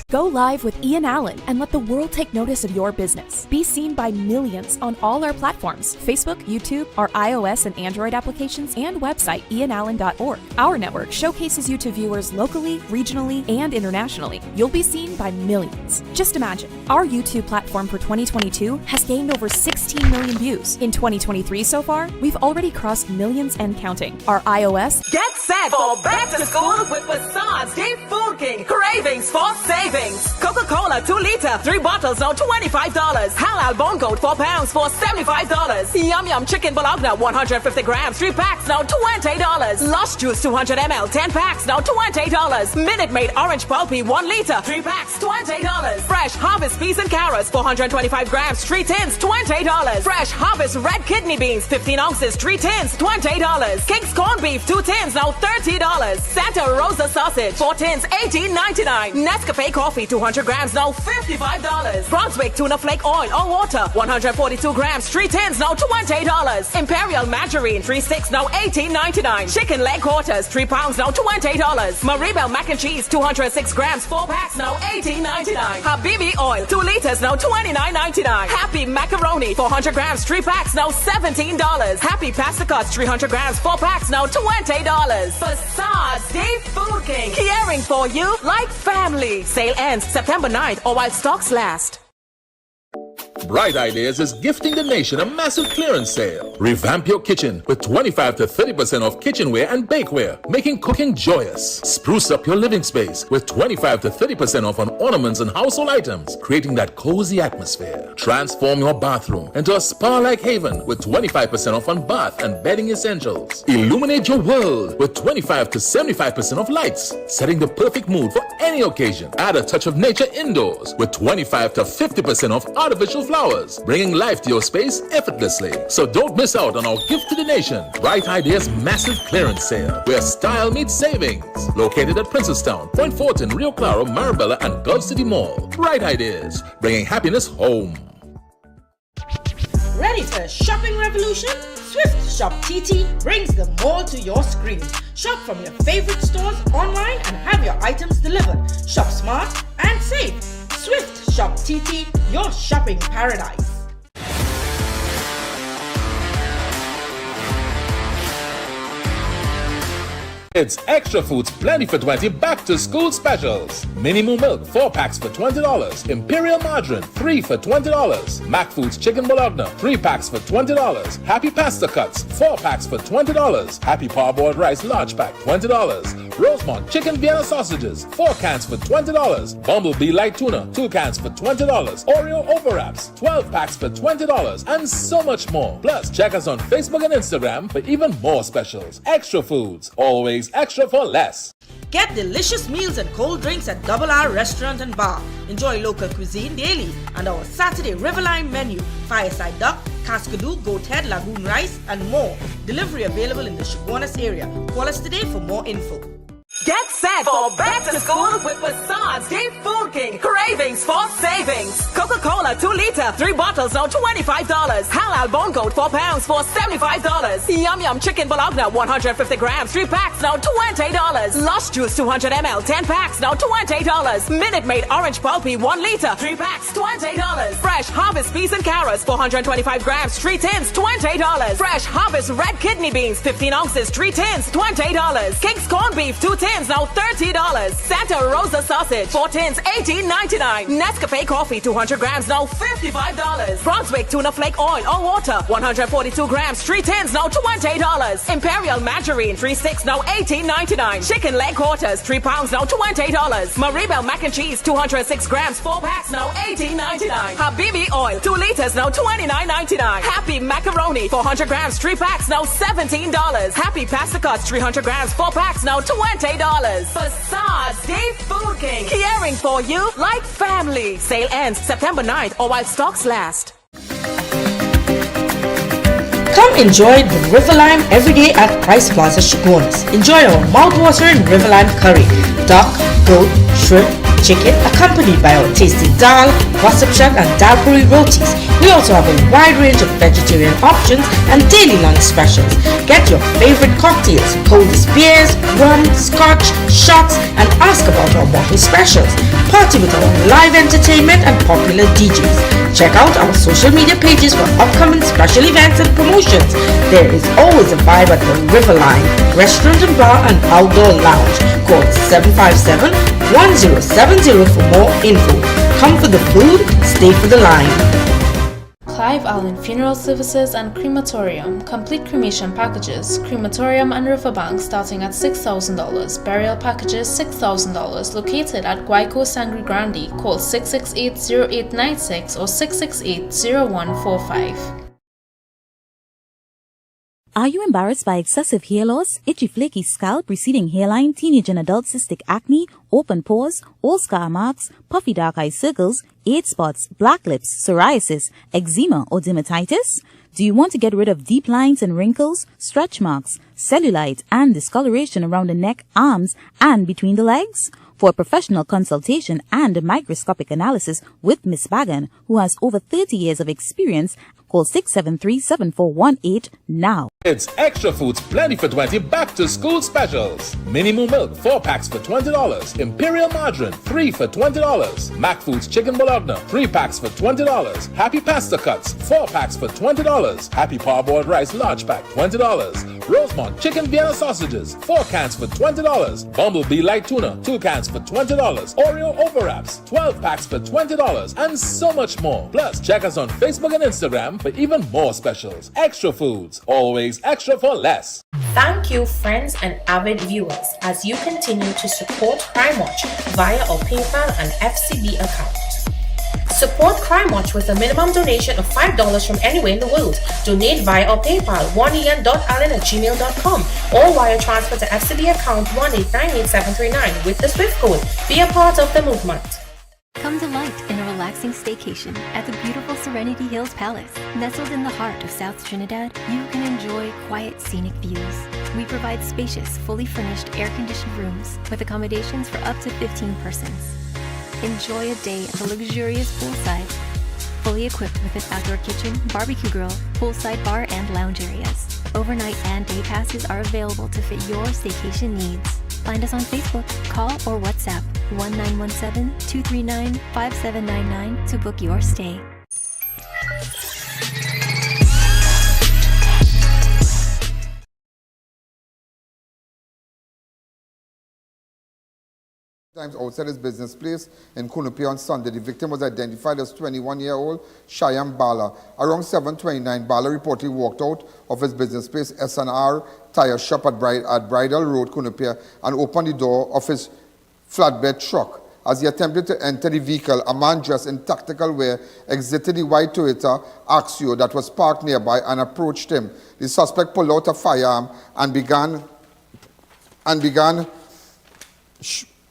Go live with I.A.N and let the world take notice of your business. Be seen by millions on all our platforms: Facebook, YouTube, our iOS and Android applications, and website I.A.N.org. Our network showcases you to viewers locally, regionally, and internationally. You'll be seen by millions. Just imagine, our YouTube platform for 2022 has gained over 16 million views. In 2023 so far, we've already crossed millions and counting. Our iOS... Get set for back to school with Wasad's Deep Food King. Cravings for savings. Coca-Cola 2 liter, 3 bottles now $25. Halal bone goat 4 pounds for $75. Yum Yum chicken bologna 150 grams, 3 packs now $20. Lush juice 200 ml, 10 packs now $20. Minute Maid orange pulpy 1 liter, 3 packs $20. Fresh Harvest peas and carrots 425 grams, 3 tins $20. Fresh Harvest red kidney beans 15 ounces, 3 tins $20. King's corned beef 2 tins now $30. Santa Rosa sausage 4 tins $18.99. Nescafe coffee 200 grams now $55. Brunswick tuna flake oil or water 142 grams, 3 tins now $20. Imperial margarine 3 sticks now $18.99. Chicken leg quarters 3 pounds now $20. Maribel mac and cheese 206 grams, 4 packs now $18.99. Habibi oil 2 liters now $29.99. Happy macaroni 400 grams, 3 packs now $17. Happy pasta cuts 300 grams, 4 packs now $20. Facade's Deep Food King, caring for you like family. Sale ends September 9th or while stocks last. Bright Ideas is gifting the nation a massive clearance sale. Revamp your kitchen with 25 to 30% off kitchenware and bakeware, making cooking joyous. Spruce up your living space with 25 to 30% off on ornaments and household items, creating that cozy atmosphere. Transform your bathroom into a spa-like haven with 25% off on bath and bedding essentials. Illuminate your world with 25 to 75% off lights, setting the perfect mood for any occasion. Add a touch of nature indoors with 25 to 50% off artificial flowers, bringing life to your space effortlessly. So don't miss out on our gift to the nation, Bright Ideas massive clearance sale, where style meets savings. Located at Princestown, Point Fortin, Rio Claro, Marabella, and Gulf City Mall. Bright Ideas, bringing happiness home. Ready for a shopping revolution? Swift Shop TT brings them all to your screen. Shop from your favorite stores online and have your items delivered. Shop smart and save. Swift Shop TT, your shopping paradise. It's Extra Foods Plenty for 20 back to school specials. Mini Moo Milk 4 packs for $20. Imperial Margarine 3 for $20. Mac Foods Chicken Bologna 3 packs for $20. Happy Pasta Cuts 4 packs for $20. Happy Parboiled Rice Large Pack $20. Rosemont Chicken Vienna Sausages 4 cans for $20. Bumblebee Light Tuna 2 cans for $20. Oreo Overwraps 12 packs for $20. And so much more. Plus, check us on Facebook and Instagram for even more specials. Extra Foods, always extra for less. Get delicious meals and cold drinks at Double R Restaurant and Bar. Enjoy local cuisine daily and our Saturday Riverline menu. Fireside duck, cascadoo, goat head, lagoon rice, and more. Delivery available in the Chaguanas area. Call us today for more info. Get set Head for back to school with Wasad's Deep Food King. Cravings for savings. Coca-Cola 2 liter, 3 bottles now $25. Halal bone goat 4 pounds for $75. Yum Yum chicken bologna 150 grams, 3 packs now $20. Lush juice 200 ml, 10 packs now $20. Minute Maid orange pulpy 1 liter, 3 packs $20. Fresh Harvest peas and carrots 425 grams, 3 tins $20. Fresh Harvest red kidney beans 15 ounces, 3 tins $20. King's corned beef 2 tins now $30. Santa Rosa sausage 4 tins $18.99. Nescafe coffee 200 grams now $55. Brunswick tuna flake oil or water 142 grams, 3 tins now $20. Imperial margarine 3 sticks now $18.99. Chicken leg quarters 3 pounds now $20. Maribel mac and cheese 206 grams, 4 packs now $18.99. Habibi oil 2 liters now $29.99. Happy macaroni 400 grams, 3 packs now $17. Happy pasta cuts 300 grams, 4 packs now $20. Facades Deep Food King, caring for you like family. Sale ends September 9th or while stocks last. Come enjoy the River Lime every day at Price Plaza Chaguanas. Enjoy our mouth-watering River Lime curry, duck, goat, shrimp, chicken, accompanied by our tasty dal, wasapchak and dal puri rotis. We also have a wide range of vegetarian options and daily lunch specials. Get your favorite cocktails, coldest beers, rum, scotch, shots, and ask about our bottle specials. Party with our live entertainment and popular DJs. Check out our social media pages for upcoming special events and promotions. There is always a vibe at the River Line Restaurant and Bar and Outdoor Lounge. Call 757-1070 for more info. Come for the food, stay for the line. Clive Allen Funeral Services and Crematorium. Complete cremation packages. Crematorium and Riverbank starting at $6,000. Burial packages $6,000. Located at Guayco Sangre Grande. Call 668-0896 or 668-0145. Are you embarrassed by excessive hair loss, itchy flaky scalp, receding hairline, teenage and adult cystic acne, open pores, old scar marks, puffy dark eye circles, age spots, black lips, psoriasis, eczema or dermatitis? Do you want to get rid of deep lines and wrinkles, stretch marks, cellulite and discoloration around the neck, arms and between the legs? For a professional consultation and a microscopic analysis with Miss Bagan, who has over 30 years of experience, call 673-7418 now. It's Extra Foods Plenty for 20 back to school specials. Mini Moo Milk 4 packs for $20. Imperial Margarine 3 for $20. Mac Foods Chicken Bologna 3 packs for $20. Happy Pasta Cuts 4 packs for $20. Happy Parboiled Rice Large Pack $20. Rosemont Chicken Vienna Sausages 4 cans for $20. Bumblebee Light Tuna 2 cans for $20. Oreo Overwraps 12 packs for $20. And so much more. Plus, check us on Facebook and Instagram for even more specials. Extra Foods, always extra for less. Thank you, friends and avid viewers, as you continue to support Crime Watch via our PayPal and FCB account. Support Crime Watch with a minimum donation of $5 from anywhere in the world. Donate via our PayPal 1ian.allen@gmail.com or wire transfer to FCB account 1898739 with the SWIFT code. Be a part of the movement. Come delight in a relaxing staycation at the beautiful Serenity Hills Palace. Nestled in the heart of South Trinidad, you can enjoy quiet, scenic views. We provide spacious, fully furnished, air-conditioned rooms with accommodations for up to 15 persons. Enjoy a day at the luxurious poolside, fully equipped with an outdoor kitchen, barbecue grill, poolside bar, and lounge areas. Overnight and day passes are available to fit your staycation needs. Find us on Facebook, call or WhatsApp 1917-239-5799 to book your stay. Times outside his business place in Cunupia on Sunday. The victim was identified as 21-year-old Shyam Balla. Around 7:29, Balla reportedly walked out of his business place, S&R Tyre Shop at Bridal Road, Cunupia, and opened the door of his flatbed truck. As he attempted to enter the vehicle, a man dressed in tactical wear exited the white Toyota Axio that was parked nearby and approached him. The suspect pulled out a firearm and began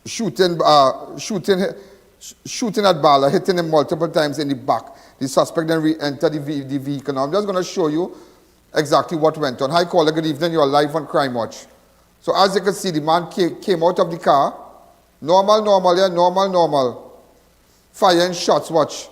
shooting at Balla, hitting him multiple times in the back. The suspect then re-entered the vehicle. Now I'm just going to show you exactly what went on. Hi caller, good evening. You're live on Crime Watch. So as you can see, the man came out of the car. Normal, normal, yeah, normal, normal. Firing shots, watch.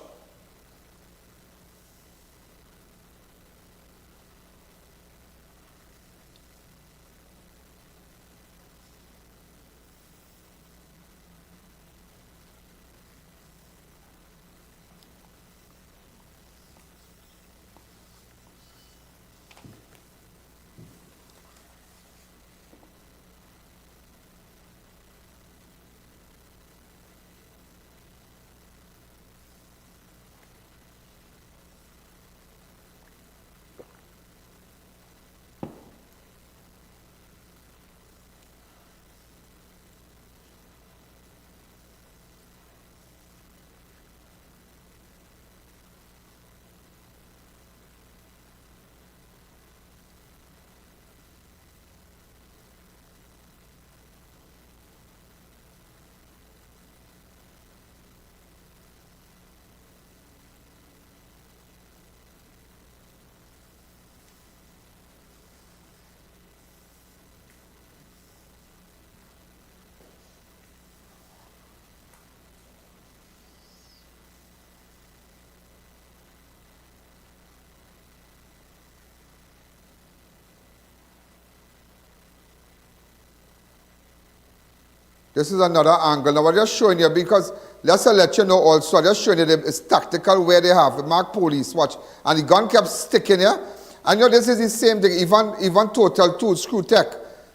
This is another angle. Now, I'm just showing you because let's let you know also. I'm just showing you it's tactical where they have. Mark police, watch. And the gun kept sticking here. And you know, this is the same thing. Even Total 2, Screw Tech.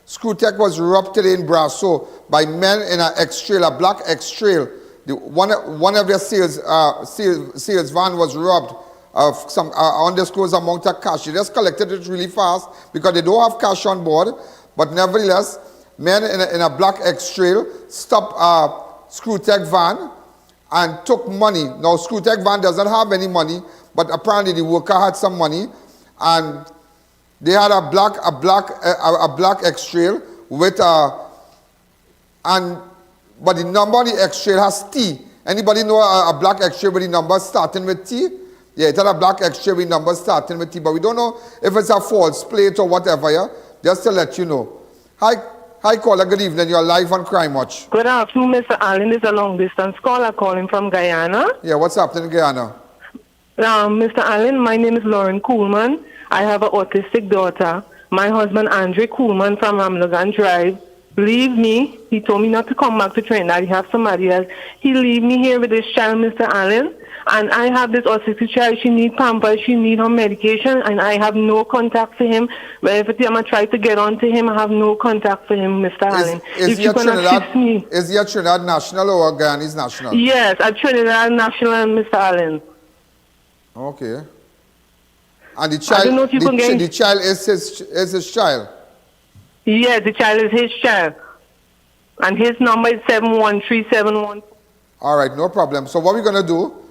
Screw Tech was robbed today in Brasso by men in an X-Trail, a black X-Trail. One of their sales van was robbed of some undisclosed amount of cash. They just collected it really fast because they don't have cash on board. But nevertheless, men in a black X-Trail stopped a Screwtech van and took money. Now, Screwtech van doesn't have any money, but apparently the worker had some money, and they had a black X-Trail with but the number on the X-Trail has T. Anybody know a black X-Trail with the number starting with T? Yeah, it had a black X-Trail with number starting with T, but we don't know if it's a false plate or whatever, yeah? Just to let you know. Hi, caller. Good evening. You're live on Crime Watch. Good afternoon, Mr. Allen. This is a long-distance caller calling from Guyana. Yeah, what's happening in Guyana? Mr. Allen, my name is Lauren Kuhlman. I have an autistic daughter. My husband, Andre Kuhlman from Ramlogan Drive, leave me. He told me not to come back to Trinidad. He has somebody else. He leave me here with this child, Mr. Allen. And I have this autistic child. She need Pampers. She need her medication. And I have no contact for him. But every time I try to get on to him, I have no contact for him, Mr. Allen. Is he a Trinidad national or a Guyanese national? Yes, a Trinidad national, Mr. Allen. Okay. And the child, the child is his child? Yes, the child is his child. And his number is 71371. All right, no problem. So what we're going to do,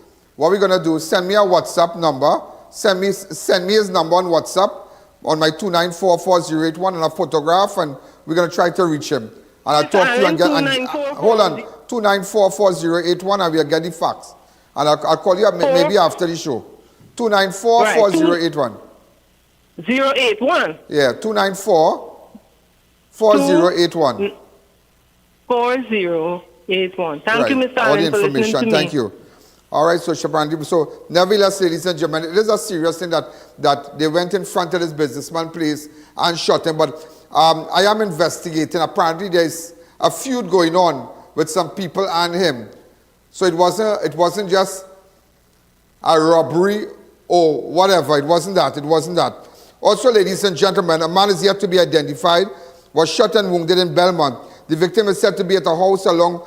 send me a WhatsApp number. Send me his number on WhatsApp on my 2944081 and a photograph, and we're going to try to reach him. And I'll talk to you and get... hold on, 2944081, and we'll get the facts. And I'll call you maybe after the show. 2944081. 081? Yeah, 2944081. 4081. Thank you, Mr. Allen, all the for listening information. to me. Thank you. All right, so Shabrandi, so nevertheless, ladies and gentlemen, it is a serious thing that they went in front of this businessman place and shot him. But I am investigating. Apparently, there's a feud going on with some people and him. So it wasn't just a robbery or whatever. It wasn't that. It wasn't that. Also, ladies and gentlemen, a man is yet to be identified, was shot and wounded in Belmont. The victim is said to be at a house along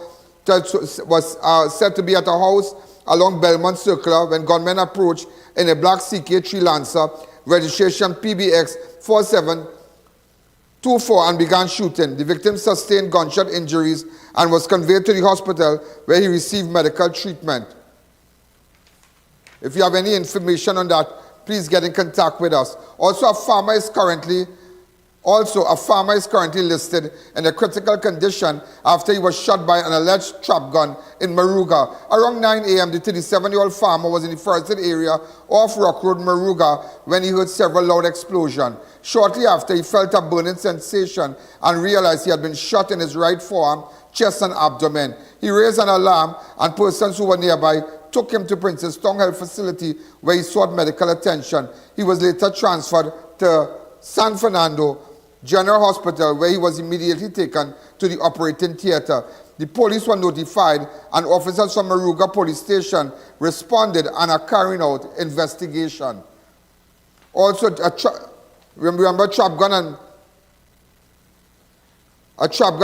Belmont Circular when gunmen approached in a black CK3 Lancer, registration PBX 4724, and began shooting. The victim sustained gunshot injuries and was conveyed to the hospital where he received medical treatment. If you have any information on that, please get in contact with us. Also, a farmer is currently Also, a farmer is currently listed in a critical condition after he was shot by an alleged trap gun in Maruga. Around 9 a.m., the 37-year-old farmer was in the forested area off Rock Road, Maruga, when he heard several loud explosions. Shortly after, he felt a burning sensation and realized he had been shot in his right forearm, chest, and abdomen. He raised an alarm, and persons who were nearby took him to Princess Tong Health Facility, where he sought medical attention. He was later transferred to San Fernando General Hospital, where he was immediately taken to the operating theater. The police were notified, and officers from Maruga Police Station responded and are carrying out investigation. Also, remember, trap gun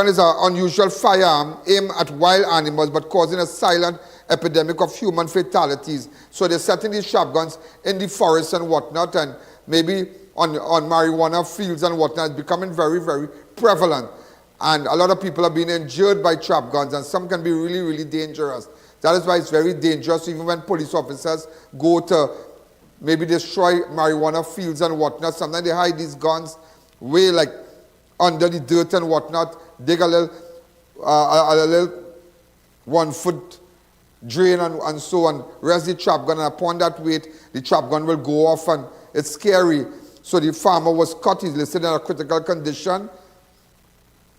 is an unusual firearm aimed at wild animals but causing a silent epidemic of human fatalities. So they're setting these trap guns in the forest and whatnot, and maybe on marijuana fields and whatnot. It's becoming very, very prevalent. And a lot of people are being injured by trap guns, and some can be really, really dangerous. That is why it's very dangerous, even when police officers go to maybe destroy marijuana fields and whatnot. Sometimes they hide these guns way like under the dirt and whatnot, dig a little 1 foot drain and so on, rest the trap gun, and upon that weight, the trap gun will go off, and it's scary. So the farmer was caught. He's listed in a critical condition.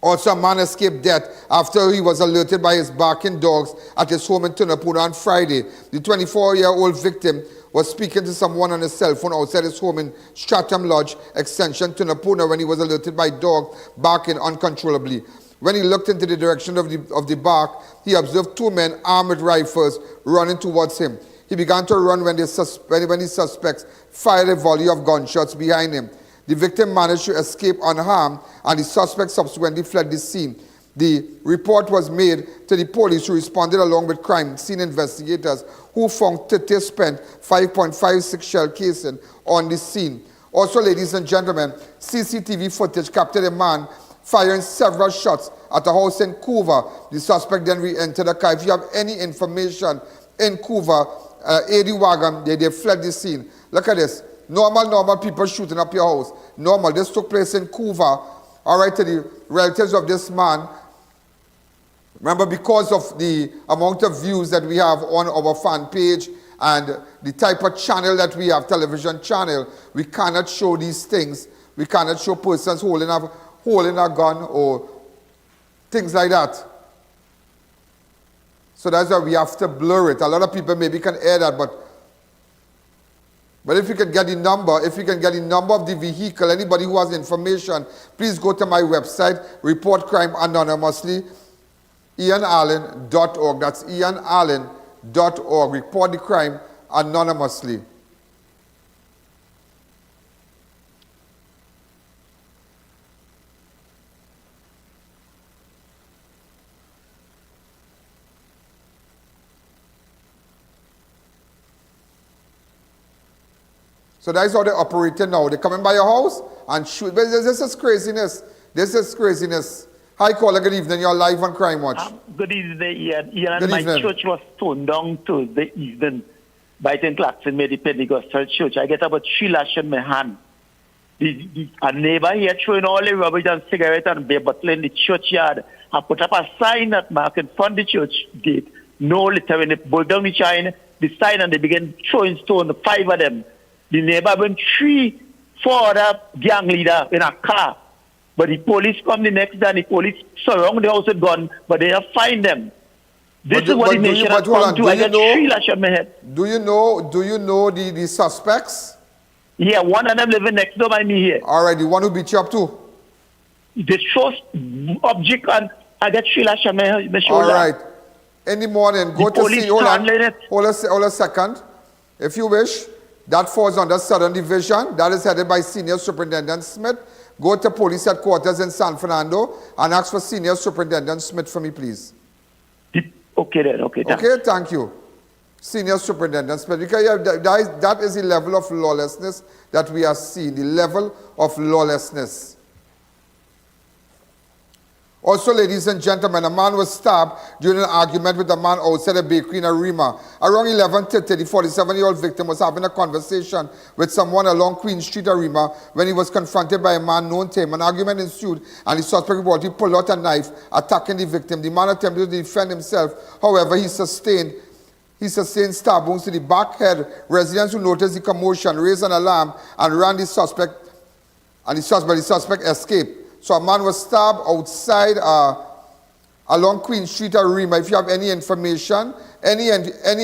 Also, a man escaped death after he was alerted by his barking dogs at his home in Cunupia on Friday. The 24-year-old victim was speaking to someone on his cell phone outside his home in Stratham Lodge Extension, Cunupia, when he was alerted by dogs barking uncontrollably. When he looked into the direction of the bark, he observed 2 men armed with rifles running towards him. He began to run when the suspects fired a volley of gunshots behind him. The victim managed to escape unharmed, and the suspect subsequently fled the scene. The report was made to the police, who responded along with crime scene investigators, who found 30 spent 5.56 shell casing on the scene. Also, ladies and gentlemen, CCTV footage captured a man firing several shots at a house in Couva. The suspect then re-entered the car. If you have any information in Couva, AD wagon, they fled the scene. Look at this. Normal people shooting up your house. Normal. This took place in Couva. All right, to the relatives of this man. Remember, because of the amount of views that we have on our fan page and the type of channel that we have, television channel, we cannot show these things. We cannot show persons holding a gun or things like that. So that's why we have to blur it. A lot of people maybe can hear that, but if you can get the number, of the vehicle, anybody who has information, please go to my website, Report Crime Anonymously, IANAllen.org. That's IANAllen.org. Report the crime anonymously. So that's how they're operating now. They're coming by your house and shoot. But this is craziness. This is craziness. Hi, caller. Good evening. You're live on Crime Watch. Good evening, Ian. Ian, good my evening. church was torn down Thursday evening by 10 Clarkson, made the Pentecostal church. I get about 3 lashes in my hand. A neighbor here throwing all the rubbish and cigarette and beer bottle in the churchyard. I put up a sign that mark in front of the church gate. No litter. When they broke down the sign and they began throwing stones, 5 of them. The neighbor went 3-4 other gang leaders in a car. But the police come the next day and the police surround the house with guns, but they have find them. This is what the nation has come to. I got 3 lashes on my head. Do you know the suspects? Yeah, one of them living next door by me here. All right, the one who beat you up too? The first object, and I got 3 lashes on my shoulder. All right. In the morning, go to see. Hold a second. If you wish. That falls under Southern Division. That is headed by Senior Superintendent Smith. Go to police headquarters in San Fernando and ask for Senior Superintendent Smith for me, please. Okay then, okay. Thanks. Okay, thank you. Senior Superintendent Smith. Because that is the level of lawlessness that we are seeing. The level of lawlessness. Also, ladies and gentlemen, a man was stabbed during an argument with a man outside a bakery in Arima. Around 11:30, the 47-year-old victim was having a conversation with someone along Queen Street, Arima, when he was confronted by a man known to him. An argument ensued, and the suspect reportedly pulled out a knife, attacking the victim. The man attempted to defend himself. However, he sustained stab wounds to the back head. Residents who noticed the commotion raised an alarm and ran the suspect, and the suspect escaped. So a man was stabbed outside along Queen Street, Arima. If you have any information, any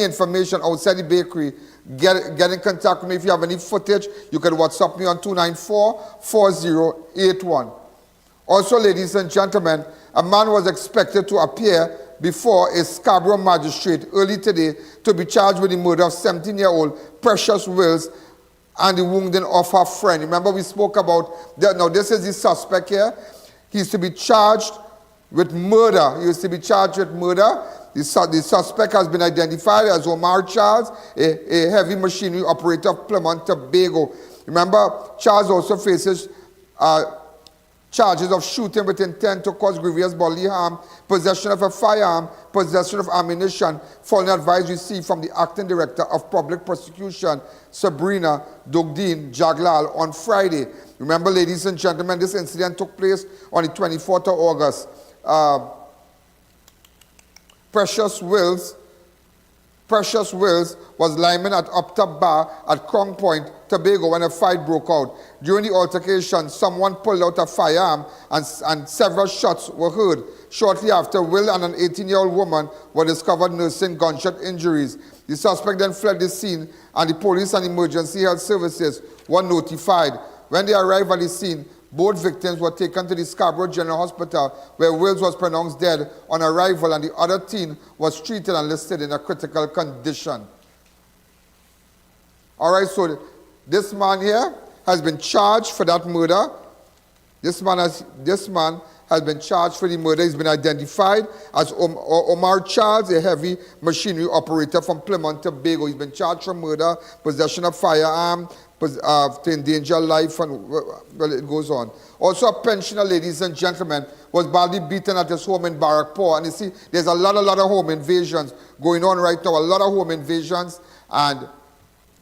information outside the bakery, get in contact with me. If you have any footage, you can WhatsApp me on 294-4081. Also, ladies and gentlemen, a man was expected to appear before a Scarborough magistrate early today to be charged with the murder of 17-year-old Precious Wills and the wounding of her friend. Remember, we spoke about that. Now, this is the suspect here. He's to be charged with murder. He is to be charged with murder. The suspect has been identified as Omar Charles, a heavy machinery operator of Plymouth, Tobago. Remember, Charles also faces charges of shooting with intent to cause grievous bodily harm, possession of a firearm, possession of ammunition, following advice received from the Acting Director of Public Prosecution, Sabrina Dugdeen Jaglal, on Friday. Remember, ladies and gentlemen, this incident took place on the 24th of August. Precious Wills was lineman at Uptop Bar at Crown Point, Tobago, when a fight broke out. During the altercation, someone pulled out a firearm and several shots were heard. Shortly after, Will and an 18-year-old woman were discovered nursing gunshot injuries. The suspect then fled the scene, and the police and emergency health services were notified. When they arrived at the scene, both victims were taken to the Scarborough General Hospital, where Wills was pronounced dead on arrival, and the other teen was treated and listed in a critical condition. All right, so this man here has been charged for that murder. This man has been charged for the murder. He's been identified as Omar Charles, a heavy machinery operator from Plymouth, Tobago. He's been charged for murder, possession of firearm, to endanger life, and well, it goes on. Also, a pensioner, ladies and gentlemen, was badly beaten at his home in Barrackpore. And you see, there's a lot of home invasions going on right now, a lot of home invasions. And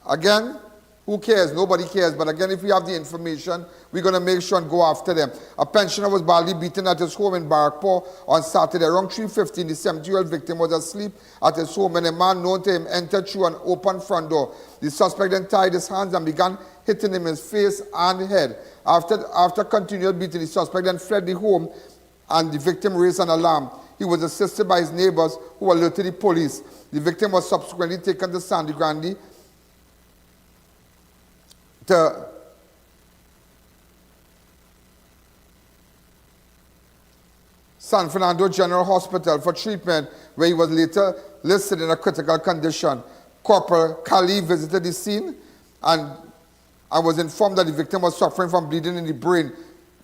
again, who cares? Nobody cares. But again, if we have the information, we're going to make sure and go after them. A pensioner was badly beaten at his home in Barrackpore on Saturday. Around 3:15, the 70-year-old victim was asleep at his home when a man known to him entered through an open front door. The suspect then tied his hands and began hitting him in his face and head. After continued beating, the suspect then fled the home, and the victim raised an alarm. He was assisted by his neighbors, who alerted the police. The victim was subsequently taken to Sandy Grande to San Fernando General Hospital for treatment, where he was later listed in a critical condition. Corporal Kali visited the scene and was informed that the victim was suffering from bleeding in the brain.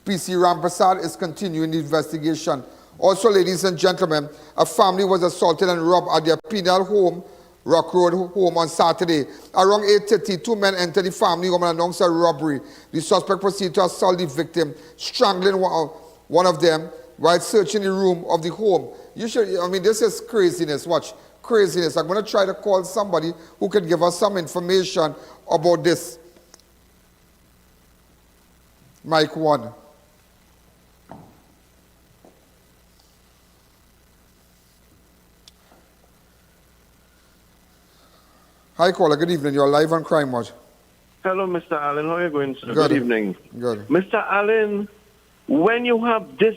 PC Ramprasad is continuing the investigation. Also, ladies and gentlemen, a family was assaulted and robbed at their penal home, Rock Road home, on Saturday. Around 8:30, two men entered the family home and announced a robbery. The suspect proceeded to assault the victim, strangling one of them while searching the room of the home. This is craziness. Watch, craziness. I'm going to try to call somebody who can give us some information about this. Mike 1. Hi, caller. Good evening. You're live on Crime Watch. Hello, Mr. Allen. How are you going, sir? Good Evening. Good. Mr. Allen, when you have this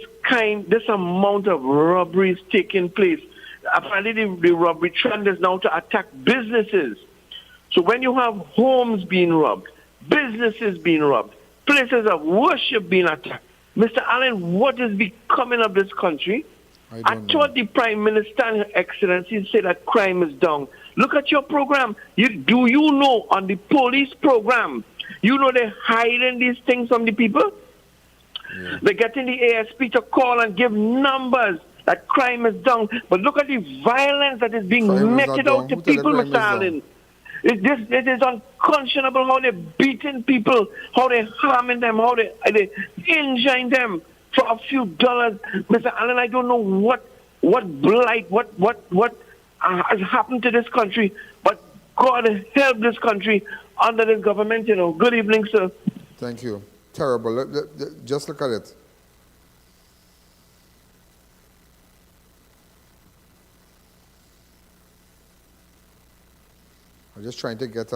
amount of robberies taking place, apparently the robbery trend is now to attack businesses. So when you have homes being robbed, businesses being robbed, places of worship being attacked, Mr. Allen, what is becoming of this country? I thought the Prime Minister and Her Excellency said that crime is down. Look at your program. Do you know on the police program, they're hiding these things from the people? Yeah. They're getting the ASP to call and give numbers that crime is down. But look at the violence that is being meted out to people, Mr. Allen. It is unconscionable how they're beating people, how they're harming them, how they're injuring them. for a few dollars. Mr. Allen, I don't know what blight, what has happened to this country, but God help this country under this government, you know. Good evening, sir. Thank you. Terrible. Just look at it. I'm just trying to get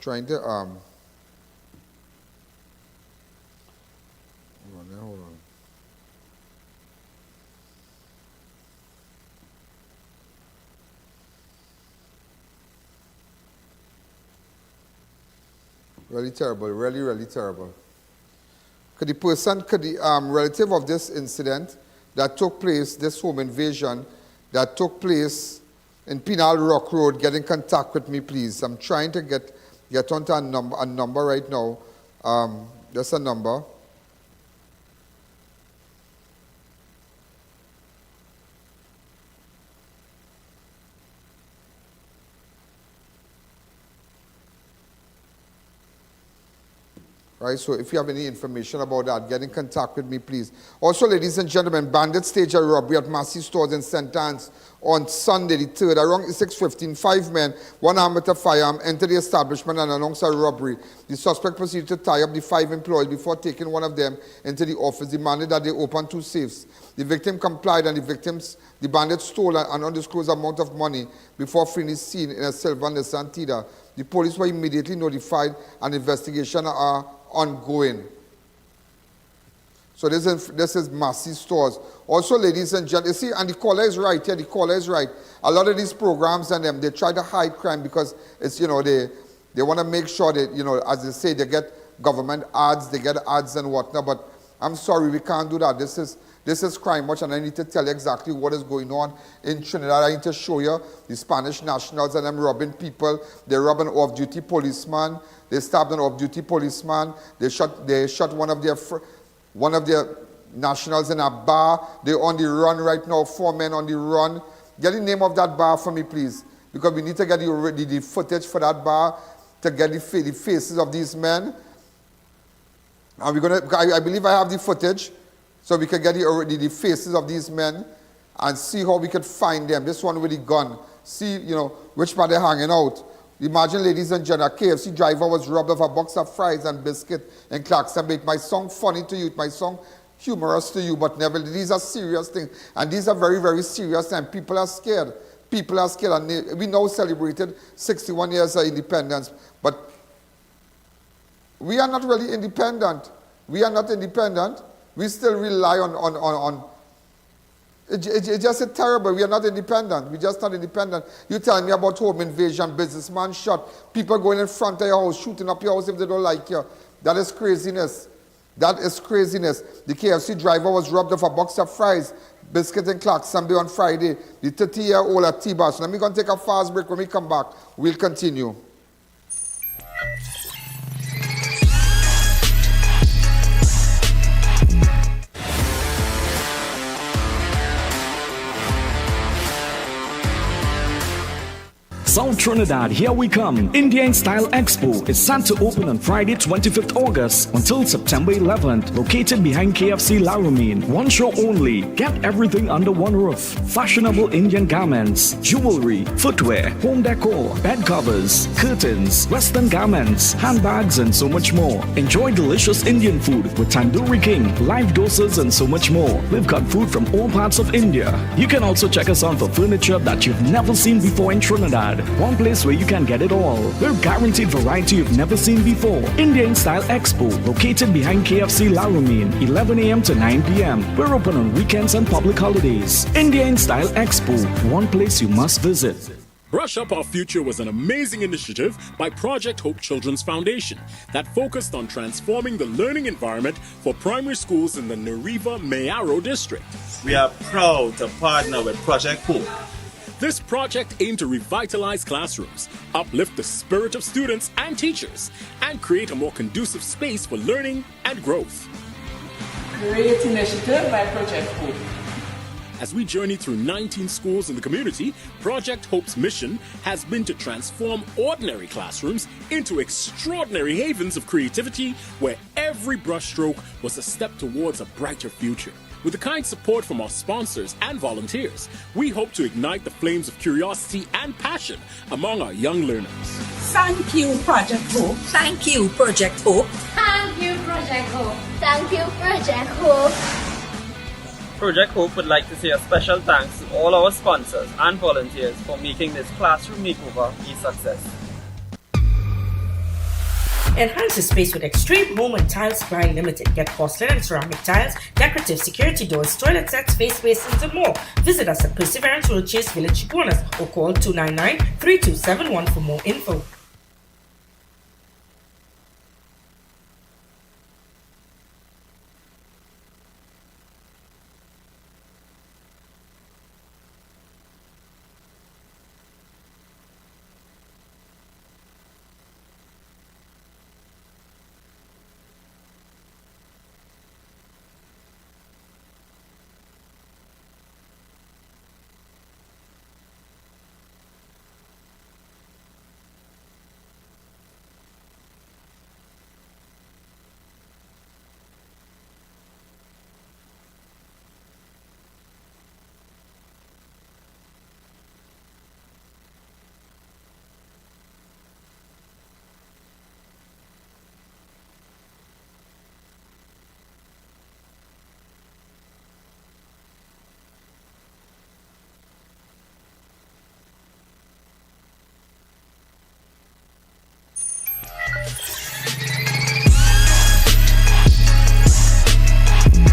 trying to hold on. Really terrible, really terrible. Could the relative of this incident that took place, this home invasion that took place in Penal Rock Road, get in contact with me, please? I'm trying to get onto a number right now. Just a number. Right, so if you have any information about that, get in contact with me, please. Also, ladies and gentlemen, bandits staged a robbery at Massey Stores in St. Anne's on Sunday the 3rd. Around 6:15, 5 men, one armed with a firearm, entered the establishment and announced a robbery. The suspect proceeded to tie up the 5 employees before taking one of them into the office, demanding that they open 2 safes. The victim complied, and the bandits stole an undisclosed amount of money before fleeing the scene in a silver Nissan Tida. The police were immediately notified, and investigations are ongoing. So this is Massey Stores. Also, ladies and gentlemen, you see, and the caller is right here. The caller is right. A lot of these programs and them, they try to hide crime because it's, you know, they want to make sure that, you know, as they say, they get government ads, they get ads and whatnot. But I'm sorry, we can't do that. This is crime watch, and I need to tell you exactly what is going on in Trinidad. I need to show you the Spanish nationals and them robbing people. They rob an off-duty policeman. They stabbed an off-duty policeman. They shot one of their nationals in a bar. They're on the run right now. 4 men on the run. Get the name of that bar for me, please, because we need to get the footage for that bar to get the faces of these men. And I believe I have the footage, so we can get the faces of these men and see how we could find them. This one with the gun. See, you know, which part they're hanging out. Imagine, ladies and gentlemen, a KFC driver was robbed of a box of fries and biscuit in Clarkson. It might sound funny to you, it might sound humorous to you, but never. These are serious things, and these are very, very serious, and people are scared. People are scared, and we now celebrated 61 years of independence, but we are not really independent. We are not independent. We still rely on it's just terrible. We are not independent. We're just not independent. You tell me about home invasion, businessman shot, people going in front of your house, shooting up your house if they don't like you. That is craziness. That is craziness. The KFC driver was robbed of a box of fries, biscuit and Clarkson Bay on Friday. The 30-year-old at T-Bar. So let me go and take a fast break. When we come back, we'll continue. South Trinidad, here we come. Indian Style Expo is set to open on Friday, 25th August until September 11th. Located behind KFC Laramine. One show only. Get everything under one roof. Fashionable Indian garments, jewelry, footwear, home decor, bed covers, curtains, western garments, handbags, and so much more. Enjoy delicious Indian food with Tandoori King, live dosas, and so much more. We've got food from all parts of India. You can also check us out for furniture that you've never seen before in Trinidad. One place where you can get it all. We're guaranteed variety you've never seen before. Indian Style Expo, located behind KFC Laramine, 11 a.m. to 9 p.m. We're open on weekends and public holidays. Indian Style Expo, one place you must visit. Brush Up Our Future was an amazing initiative by Project Hope Children's Foundation that focused on transforming the learning environment for primary schools in the Nariva Mayaro district. We are proud to partner with Project Hope. This project aimed to revitalize classrooms, uplift the spirit of students and teachers, and create a more conducive space for learning and growth. Great initiative by Project Hope. As we journey through 19 schools in the community, Project Hope's mission has been to transform ordinary classrooms into extraordinary havens of creativity where every brushstroke was a step towards a brighter future. With the kind support from our sponsors and volunteers, we hope to ignite the flames of curiosity and passion among our young learners. Thank you, Project Hope. Thank you, Project Hope. Thank you, Project Hope. Thank you, Project Hope. Project Hope would like to say a special thanks to all our sponsors and volunteers for making this classroom makeover a success. Enhance the space with Extreme Home and Tile Supply Limited. Get porcelain and ceramic tiles, decorative security doors, toilet sets, face basins, and more. Visit us at Perseverance Road, Chase Village, Chiconas, or call 299-3271 for more info.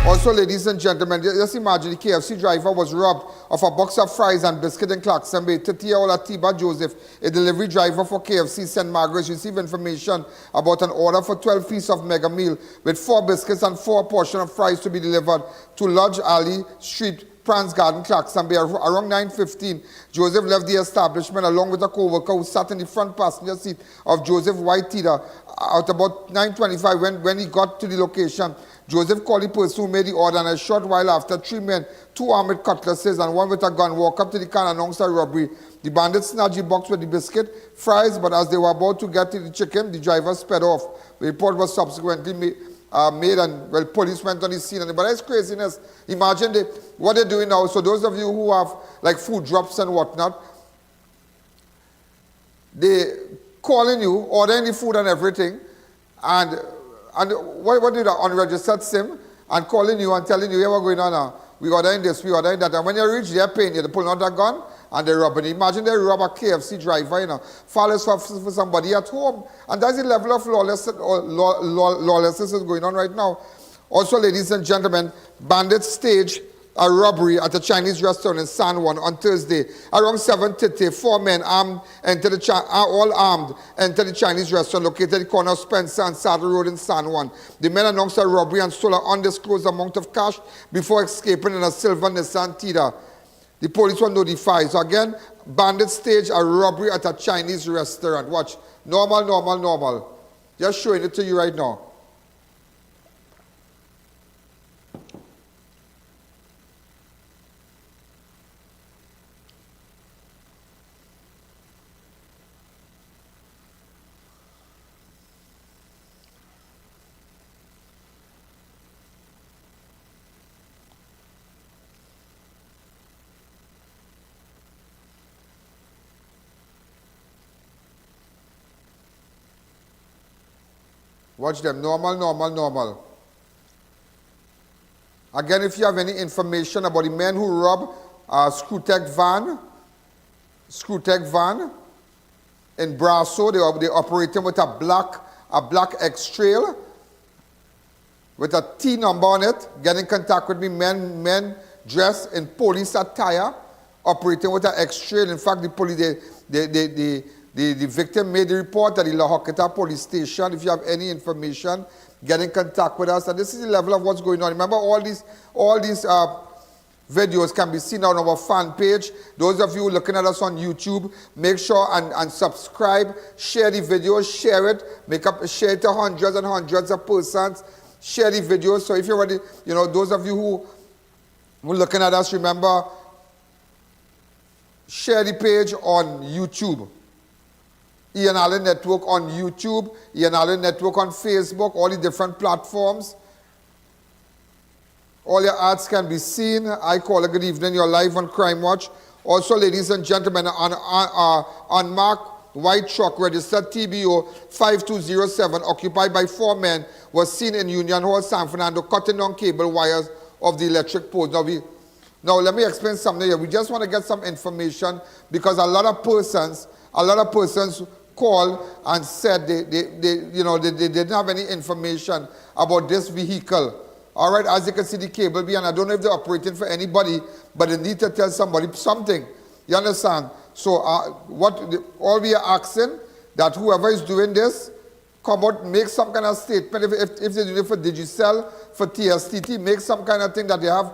Also, ladies and gentlemen, just imagine the KFC driver was robbed of a box of fries and biscuit in Clarkson Bay. 30-year-old Atiba Joseph, a delivery driver for KFC St. Margaret's, received information about an order for 12 pieces of mega meal with 4 biscuits and 4 portions of fries to be delivered to Lodge Alley Street, Prance Garden, Clarkson Bay. Around 9:15, Joseph left the establishment along with a co-worker who sat in the front passenger seat of Joseph White Tida. At about 9:25, when he got to the location, Joseph called the person who made the order, and a short while after, 3 men, 2 armed with cutlasses and 1 with a gun, walked up to the car and announced a robbery. The bandits snatched the box with the biscuit, fries, but as they were about to get to the chicken, the driver sped off. The report was subsequently made, and well, police went on the scene. But that's craziness. Imagine what they're doing now. So those of you who have like food drops and whatnot, they calling you, ordering the food and everything, and what did the unregistered SIM, and calling you and telling you, hey, what's going on now? We ordering this, we ordering that. And when you reach, they're paying you, they pull out a gun and they're robbing you. Imagine they rob a KFC driver, you know, follows for somebody at home. And that's the level of lawlessness is going on right now. Also, ladies and gentlemen, bandits stage a robbery at a Chinese restaurant in San Juan on Thursday. Around 7:30, 4 men all armed entered the Chinese restaurant located at the corner of Spencer and Saddle Road in San Juan. The men announced a robbery and stole an undisclosed amount of cash before escaping in a silver Nissan Tida. The police were notified. So again, bandits staged a robbery at a Chinese restaurant. Watch. Normal, normal, normal. Just showing it to you right now. Watch them. Normal, normal, normal. Again, if you have any information about the men who robbed Screwtech van in Brasso, they operating with a black X-Trail with a T number on it. Get in contact with me. Men dressed in police attire, operating with an X-Trail. In fact, the The victim made the report at the La Joqueta police station. If you have any information, get in contact with us. And this is the level of what's going on. Remember, all these videos can be seen on our fan page. Those of you looking at us on YouTube, make sure and subscribe, share the video, share it, share it to hundreds and hundreds of persons. Share the video. So if you're ready, those of you who are looking at us, remember, share the page on YouTube. I.A.N. Allen Network on YouTube, I.A.N. Allen Network on Facebook, all the different platforms. All your ads can be seen. I call it good evening. You're live on Crime Watch. Also, ladies and gentlemen, unmarked white truck registered TBO 5207 occupied by 4 men was seen in Union Hall, San Fernando, cutting down cable wires of the electric poles. Now let me explain something here. We just want to get some information because a lot of persons called and said they didn't have any information about this vehicle. All right, as you can see the cable and I don't know if they're operating for anybody, but they need to tell somebody something. You understand? So all we are asking that whoever is doing this, come out, make some kind of statement. If they do it for Digicel, for TSTT, make some kind of thing that they have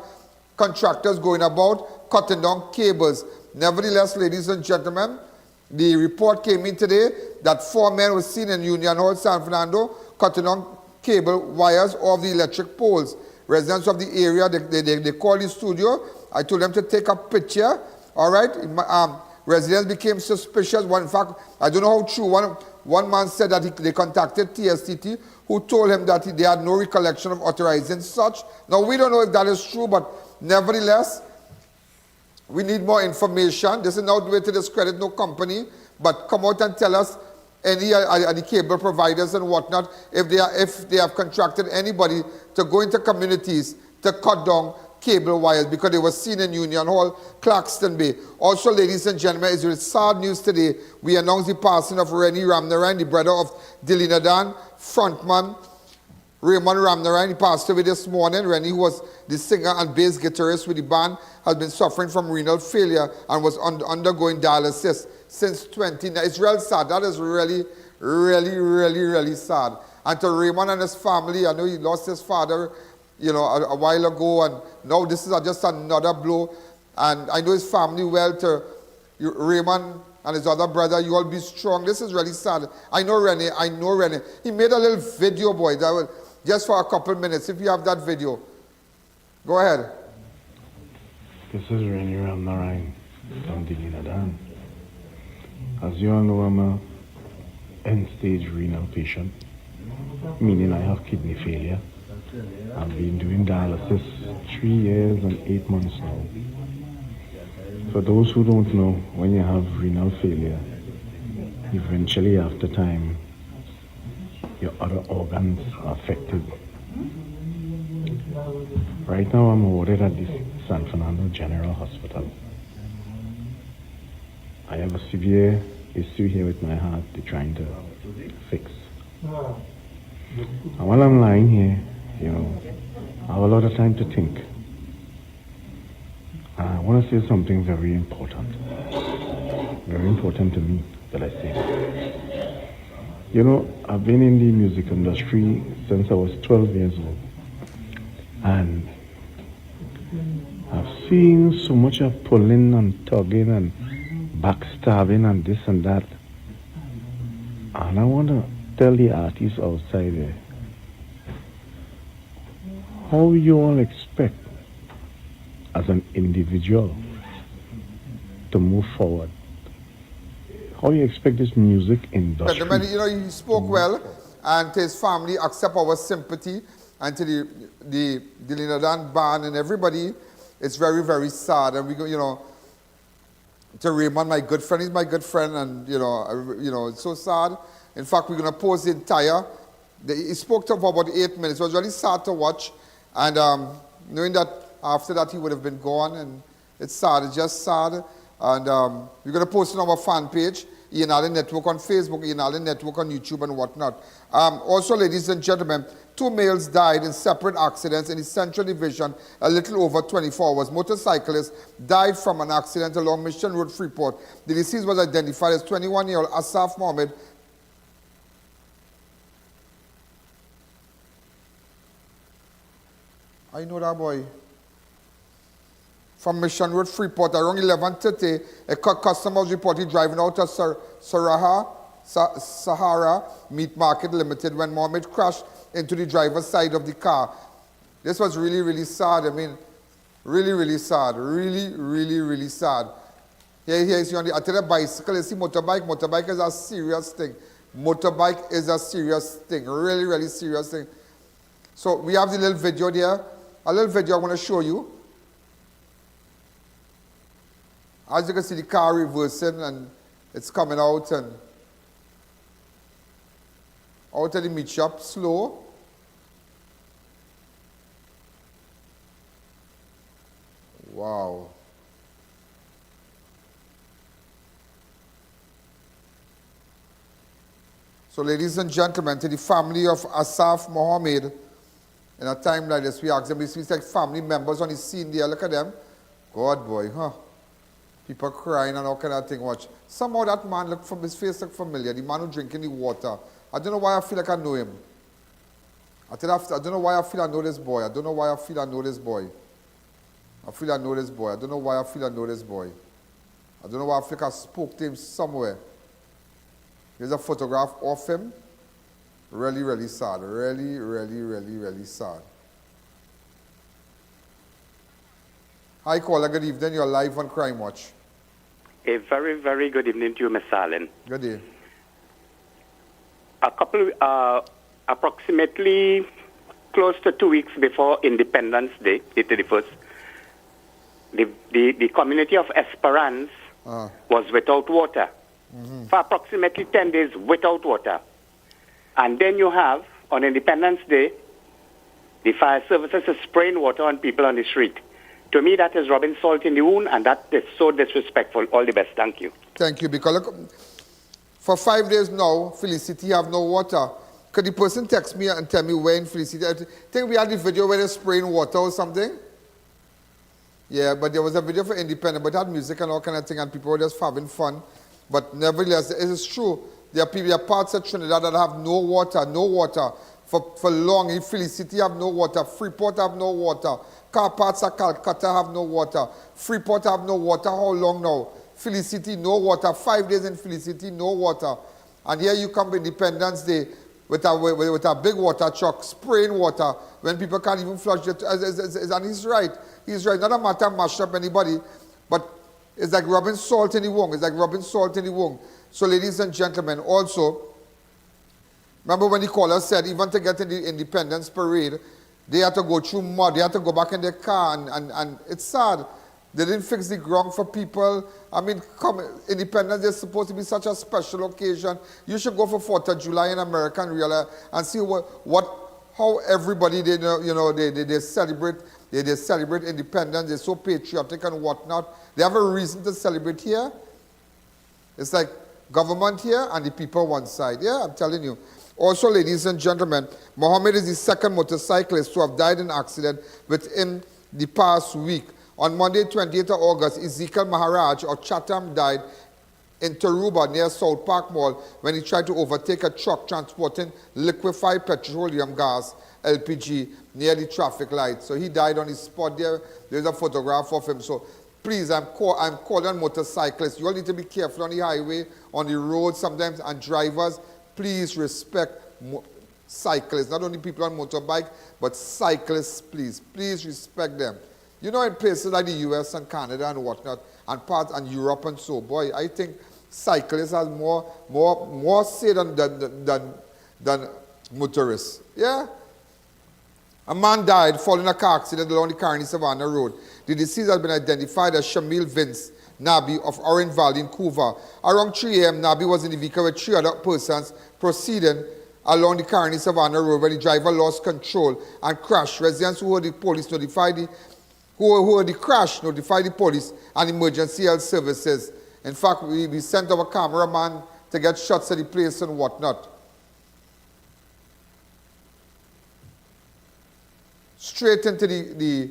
contractors going about cutting down cables. Nevertheless, ladies and gentlemen, the report came in today that 4 men were seen in Union Hall, San Fernando, cutting down cable wires of the electric poles. Residents of the area, they called the studio. I told them to take a picture. All right. Residents became suspicious. In fact, I don't know how true. One man said that they contacted TSTT, who told him that they had no recollection of authorizing such. Now, we don't know if that is true, but nevertheless, we need more information. This is not the way to discredit no company, but come out and tell us any of the cable providers and whatnot, if they have contracted anybody to go into communities to cut down cable wires because they were seen in Union Hall, Claxton Bay. Also, ladies and gentlemen, it's with sad news today. We announced the passing of Rennie Ramnarine, the brother of Dilinadan, frontman Raymond Ramnarine. He passed away this morning. Rennie, who was the singer and bass guitarist with the band, has been suffering from renal failure and was undergoing dialysis since 2019. It's real sad. That is really, really, really, really sad. And to Raymond and his family, I know he lost his father, a while ago, and now this is just another blow. And I know his family well. To Raymond and his other brother, you all be strong. This is really sad. I know Rennie. He made a little video, boy, that was just for a couple minutes. If you have that video, go ahead. This is Rennie Ramnarine from Dilinadan. As you all know, I'm a end-stage renal patient, meaning I have kidney failure. I've been doing dialysis 3 years and 8 months now. For those who don't know, when you have renal failure, eventually after time, your other organs are affected. Right now I'm warded at the San Fernando General Hospital. I have a severe issue here with my heart they're trying to fix. And while I'm lying here, I have a lot of time to think. I want to say something very important. Very important to me that I say. I've been in the music industry since I was 12 years old. And I've seen so much of pulling and tugging and backstabbing and this and that. And I want to tell the artists outside there, how you all expect as an individual to move forward? How you expect this music industry? He spoke well, and to his family, accept our sympathy, and to the Dilinadan band and everybody. It's very, very sad, and we go, to Raymond, my good friend, he's my good friend, and it's so sad. In fact, we're gonna post the entire. He spoke to for about 8 minutes. It was really sad to watch, and knowing that after that he would have been gone, and it's sad. It's just sad. And we're going to post it on our fan page, I.A.N. Allen Network on Facebook, I.A.N. Allen Network on YouTube and whatnot. Also, ladies and gentlemen, 2 males died in separate accidents in the Central Division a little over 24 hours. Motorcyclists died from an accident along Mission Road, Freeport. The deceased was identified as 21-year-old Asaf Mohammed. I know that boy. From Mission Road, Freeport, around 11:30, a customer was reported driving out of Sahara Meat Market Limited when Mohammed crashed into the driver's side of the car. This was really, really sad. I mean, really, really sad. Really, really, really sad. Here is on the bicycle. You see motorbike. Motorbike is a serious thing. Motorbike is a serious thing. Really, really serious thing. So we have the little video there. A little video I want to show you. As you can see, the car reversing and it's coming out and out of the meat shop, slow. Wow. So ladies and gentlemen, to the family of Asaf Mohammed, in a time like this, we ask them, we see like family members on the scene there, look at them. God boy, huh? People crying and all kind of thing. Watch. Somehow that man looked from his face looked familiar. The man who drinking the water. I don't know why I feel like I know him. I don't know why I feel I know this boy. I don't know why I feel I know this boy. I feel I know this boy. I don't know why I feel I know this boy. I don't know why I feel like I spoke to him somewhere. Here's a photograph of him. Really, really sad. Really, really, really, really sad. Hi, caller. Good evening. You're live on Crime Watch. A very, very good evening to you, Ms. Allen. Good day. Approximately close to 2 weeks before Independence Day, the 31st, the community of Esperance was without water. For approximately 10 days without water. And then you have, on Independence Day, the fire services is spraying water on people on the street. To me, that is rubbing salt in the wound, and that is so disrespectful. All the best. Thank you. Thank you. Because look, for 5 days now, Felicity have no water. Could the person text me and tell me where in Felicity? I think we had the video where they're spraying water or something. Yeah, but there was a video for Independent, but it had music and all kind of thing, and people were just having fun. But nevertheless, it is true. There are parts of Trinidad that have no water for long. In Felicity have no water. Freeport have no water. Car parts of Calcutta have no water. Freeport have no water. How long now? Felicity, no water. 5 days in Felicity, no water. And here you come Independence Day with a big water truck spraying water when people can't even flush it. And he's right. He's right. Not a matter of mash up anybody, but it's like rubbing salt in the wound. It's like rubbing salt in the wound. So ladies and gentlemen, also, remember when the caller said even to get in the Independence Parade, they had to go through mud. They had to go back in their car, and it's sad. They didn't fix the ground for people. I mean, Independence Day is supposed to be such a special occasion. You should go for 4th of July in America and realize and see how everybody they celebrate. They celebrate independence. They're so patriotic and whatnot. They have a reason to celebrate here. It's like government here and the people one side. Yeah, I'm telling you. Also, ladies and gentlemen, Mohammed is the second motorcyclist to have died in an accident within the past week. On Monday, 28th of August, Ezekiel Maharaj of Chatham died in Taruba near South Park Mall when he tried to overtake a truck transporting liquefied petroleum gas, LPG, near the traffic light. So he died on the spot there. There's a photograph of him. So please, I'm calling on motorcyclists. You all need to be careful on the highway, on the road sometimes, and drivers. Please respect cyclists, not only people on motorbike, but cyclists, please. Please respect them. You know, in places like the US and Canada and whatnot, and Europe and so, boy, I think cyclists have more say than motorists. Yeah? A man died following a car accident along the Carney Savannah Road. The deceased has been identified as Shamil Vince Nabi of Orange Valley in Couva. Around 3 a.m., Nabi was in the vehicle with 3 other persons proceeding along the Carney Savannah Road when the driver lost control and crashed. Residents who heard the police notified the police and emergency health services. In fact, we sent our cameraman to get shots of the place and whatnot. straight into the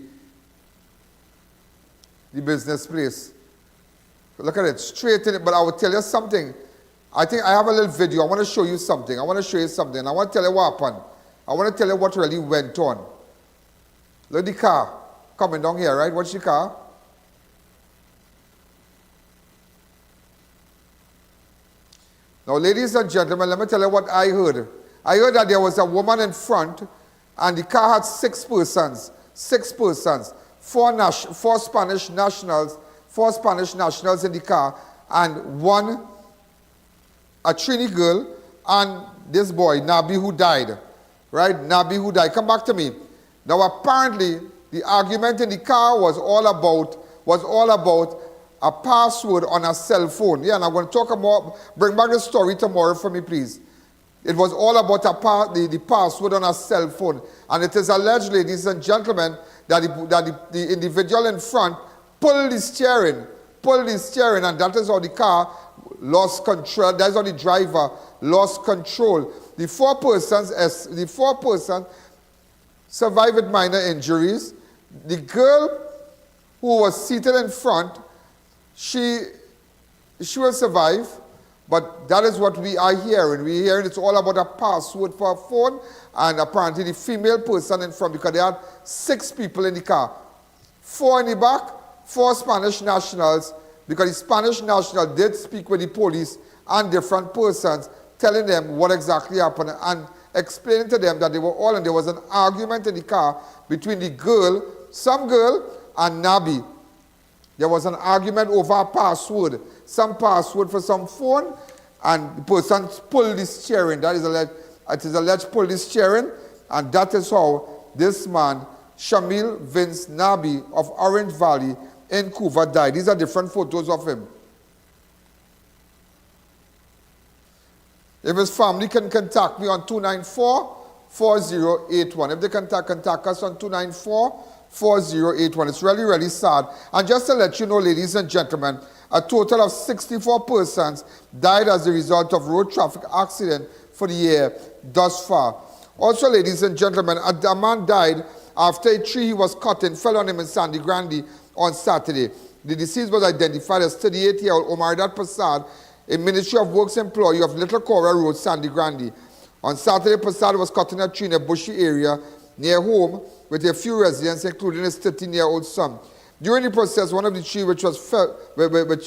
business place. Look at it, straight in it. But I will tell you something. I think I have a little video. I want to show you something. I want to show you something. I want to tell you what happened. I want to tell you what really went on. Look at the car coming down here, right? What's the car? Now, ladies and gentlemen, let me tell you what I heard. I heard that there was a woman in front, and the car had 6 persons. 6 persons. 4 Spanish nationals. 4 Spanish nationals in the car, and a Trini girl, and this boy, Nabi, who died. Right? Nabi, who died. Come back to me. Now, apparently, the argument in the car was all about a password on a cell phone. Yeah, and I'm going to talk about, bring back the story tomorrow for me, please. It was all about the password on a cell phone. And it is alleged, ladies and gentlemen, that the individual in front pulled the steering, and that is how the car lost control. That's how the driver lost control. The 4 persons survived with minor injuries. The girl who was seated in front, she will survive, but that is what we are hearing. We're hearing it's all about a password for a phone, and apparently the female person in front, because they had 6 people in the car. 4 in the back, 4 Spanish nationals, because the Spanish national did speak with the police and different persons, telling them what exactly happened and explaining to them that they were all, and there was an argument in the car between the girl, some girl, and Nabi. There was an argument over a password, some password for some phone, and the person pulled the steering. That is alleged, it is alleged pulled the steering, and that is how this man, Shamil Vince Nabi of Orange Valley in Cuba, died. These are different photos of him. If his family can contact me on 294-4081. If they can contact us on 294-4081. It's really, really sad. And just to let you know, ladies and gentlemen, a total of 64 persons died as a result of road traffic accident for the year thus far. Also, ladies and gentlemen, a man died after a tree he was cutting fell on him in Sandy Grande on Saturday. The deceased was identified as 38-year-old Omar Prasad, a Ministry of Works employee of Little Cora Road, Sandy Grande. On Saturday, Prasad was cutting a tree in a bushy area near home with a few residents, including his 13-year-old son. During the process, one of the trees which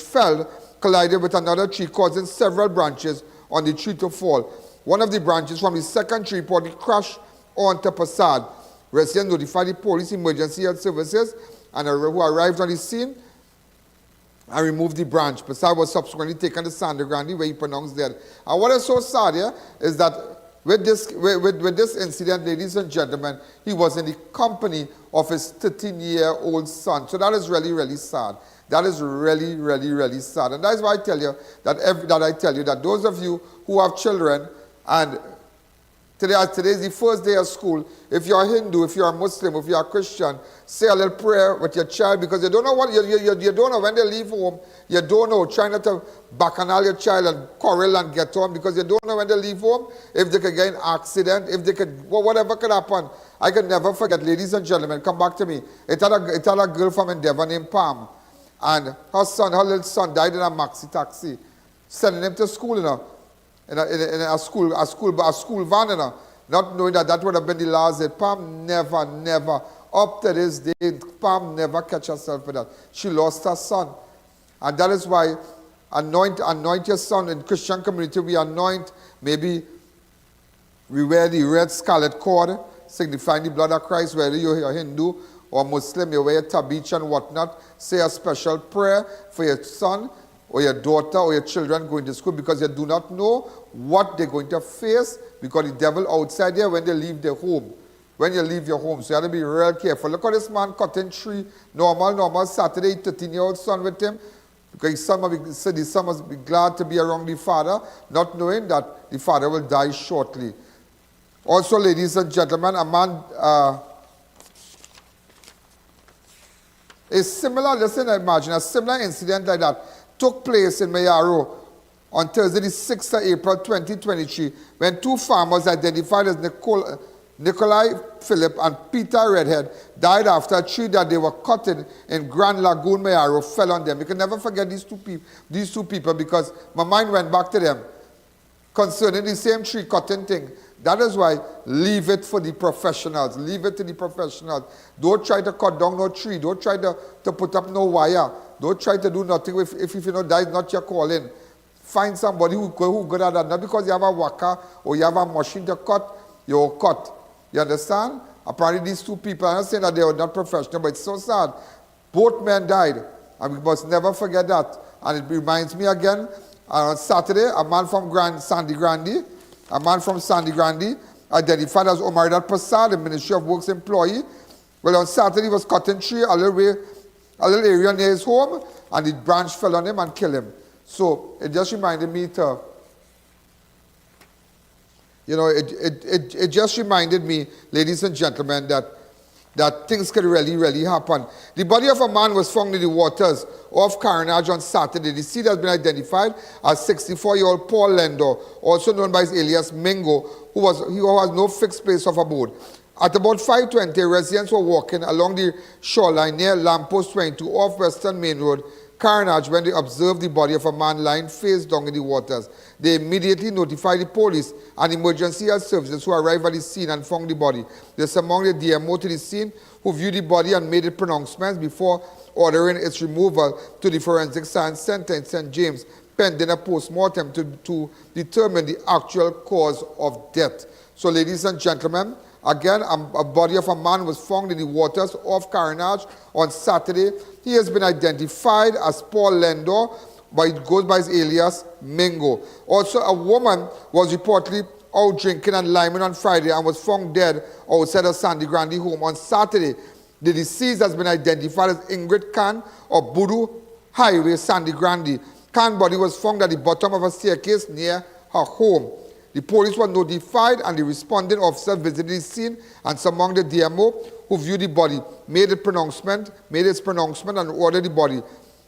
fell collided with another tree, causing several branches on the tree to fall. One of the branches from the second tree reportedly crashed onto Prasad. Residents notified the police, emergency health services, and who arrived on the scene and removed the branch. Prasad was subsequently taken to Sandy Grande, where he pronounced dead. And what is so sad here is that with this incident, ladies and gentlemen, he was in the company of his 13-year-old son. So that is really, really sad. That is really, really, really sad. And that is why I tell you that those of you who have children, and today is the first day of school, if you're a Hindu, if you're a Muslim, if you're a Christian, say a little prayer with your child, because you don't know what you don't know when they leave home. You don't know. Try not to bacchanal your child and quarrel and get on, because you don't know when they leave home, if they could get an accident, if they could, whatever could happen. I can never forget, ladies and gentlemen, come back to me. It had a girl from Endeavour named Pam, and her little son died in a maxi taxi, sending him to school, you know, in a school van, you know, not knowing that would have been the last day. Pam never, up to this day, Pam never catch herself with that. She lost her son. And that is why anoint your son. In Christian community, we anoint, maybe we wear the red scarlet cord, signifying the blood of Christ, whether you're Hindu or Muslim, you wear a tabich and whatnot. Say a special prayer for your son or your daughter or your children going to school, because you do not know what they're going to face, because the devil outside there when they leave their home. When you leave your home. So you have to be real careful. Look at this man cutting tree. Normal Saturday, 13-year-old son with him. Because his son must be glad to be around the father, not knowing that the father will die shortly. Also, ladies and gentlemen, a man, a similar incident like that took place in Mayaro on Thursday, the 6th of April, 2023, when 2 farmers identified as Nikolai Philip and Peter Redhead died after a tree that they were cutting in Grand Lagoon, Mayaro, fell on them. You can never forget these two people because my mind went back to them concerning the same tree cutting thing. That is why leave it for the professionals. Leave it to the professionals. Don't try to cut down no tree. Don't try to put up no wire. Don't try to do nothing if you know that is not your calling. Find somebody who good at that. Not because you have a worker or you have a machine to cut, you'll cut. You understand? Apparently these two people, I'm not saying that they were not professional, but it's so sad. Both men died. And we must never forget that. And it reminds me again, on Saturday, a man from Sandy Grande, identified as Omar Prasad, the Ministry of Works employee. Well, on Saturday he was cutting tree a little area near his home, and the branch fell on him and killed him. So it just reminded me to, you know, it just reminded me, ladies and gentlemen, that things could really, really happen. The body of a man was found in the waters off Carnage on Saturday. The deceased has been identified as 64-year-old Paul Lendo, also known by his alias Mingo, who has no fixed place of abode. At about 5:20, residents were walking along the shoreline near Lamppost 22 off Western Main Road, Carnage, when they observed the body of a man lying face down in the waters. They immediately notified the police and emergency health services, who arrived at the scene and found the body. They summoned the DMO to the scene, who viewed the body and made pronouncements before ordering its removal to the Forensic Science Center in St. James, pending a post-mortem to determine the actual cause of death. So, ladies and gentlemen, again, a body of a man was found in the waters off Carnage on Saturday. He has been identified as Paul Lendo, but it goes by his alias Mingo. Also, a woman was reportedly out drinking and liming on Friday and was found dead outside of Sandy Grande home on Saturday. The deceased has been identified as Ingrid Khan of Budu Highway, Sandy Grande. Khan's body was found at the bottom of a staircase near her home. The police were notified and the responding officer visited the scene, and among the DMO who viewed the body made its pronouncement and ordered the body.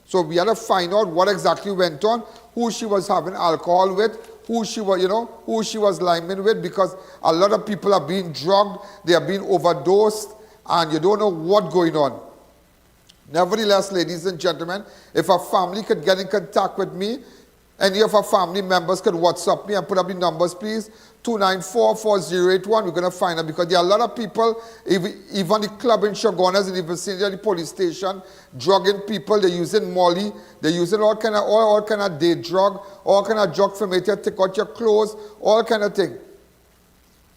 So we had to find out what exactly went on, who she was having alcohol with, who she was liming with, because a lot of people are being drugged, they are being overdosed, and you don't know what's going on. Nevertheless, ladies and gentlemen, if a family could get in contact with me, any of our family members could WhatsApp me and put up the numbers, please. 294-4081. We're going to find out, because there are a lot of people, even the club in Shogunas in the vicinity of the police station, drugging people. They're using Molly. They're using all kind of day drug, all kind of drug for me to take out your clothes, all kind of thing.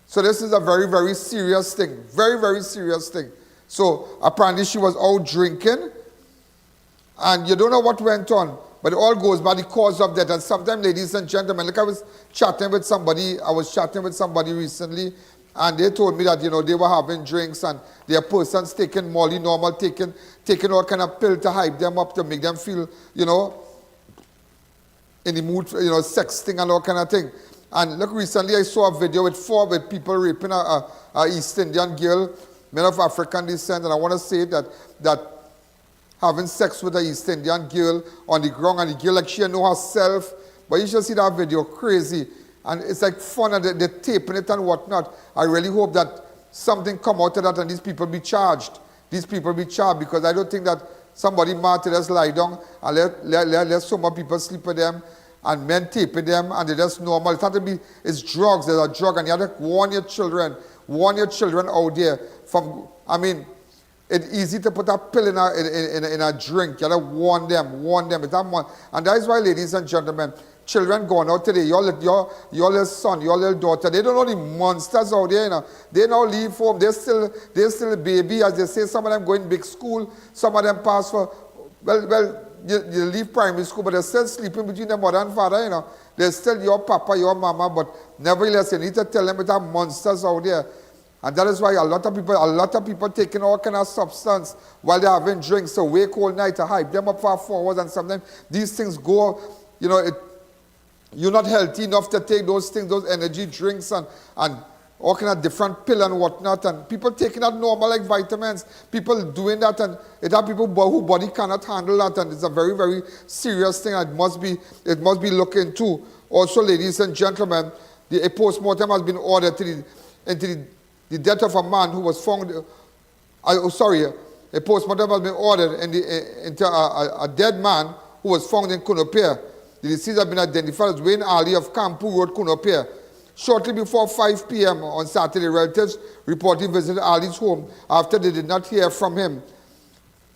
So this is a very, very serious thing. Very, very serious thing. So apparently she was out drinking, and you don't know what went on. But it all goes by the cause of death. And sometimes, ladies and gentlemen, like I was chatting with somebody recently, and they told me that, you know, they were having drinks and there are persons taking Molly normal, taking all kind of pill to hype them up, to make them feel, you know, in the mood, you know, sexting and all kind of thing. And look, recently I saw a video with people raping a East Indian girl, men of African descent, and I want to say that having sex with an East Indian girl on the ground, and the girl, like, she know herself. But you should see that video, crazy. And it's like fun, and they're taping it and whatnot. I really hope that something come out of that and these people be charged. These people be charged, because I don't think that somebody mad to just lie down and let so many people sleep with them, and men taping them, and they just normal. It's not to be, it's drugs, there's a drug, and you have to warn your children out there from, I mean, it's easy to put a pill in a drink. You have to warn them. It's not, and that is why, ladies and gentlemen, children going out today, your little son, your little daughter, they don't know the monsters out there, you know. They now leave home, they're still a baby, as they say. Some of them go in big school, some of them pass for, you leave primary school, but they're still sleeping between their mother and father, you know. They're still your papa, your mama, but nevertheless, you need to tell them about monsters out there. And that is why a lot of people taking all kind of substance while they're having drinks, so wake all night to hype them up for forward, and sometimes these things go, you know, you're not healthy enough to take those things, those energy drinks and all kind of different pill and whatnot, and people taking that normal like vitamins, people doing that, and it have people who body cannot handle that, and it's a very, very serious thing. It must be looked into. Also, ladies and gentlemen, a post-mortem has been ordered into the the death of a man who was found, a postmortem has been ordered into a dead man who was found in Cunupia. The deceased had been identified as Wayne Ali of Campu Road, Cunupia. Shortly before 5 p.m. on Saturday, relatives reportedly visited Ali's home after they did not hear from him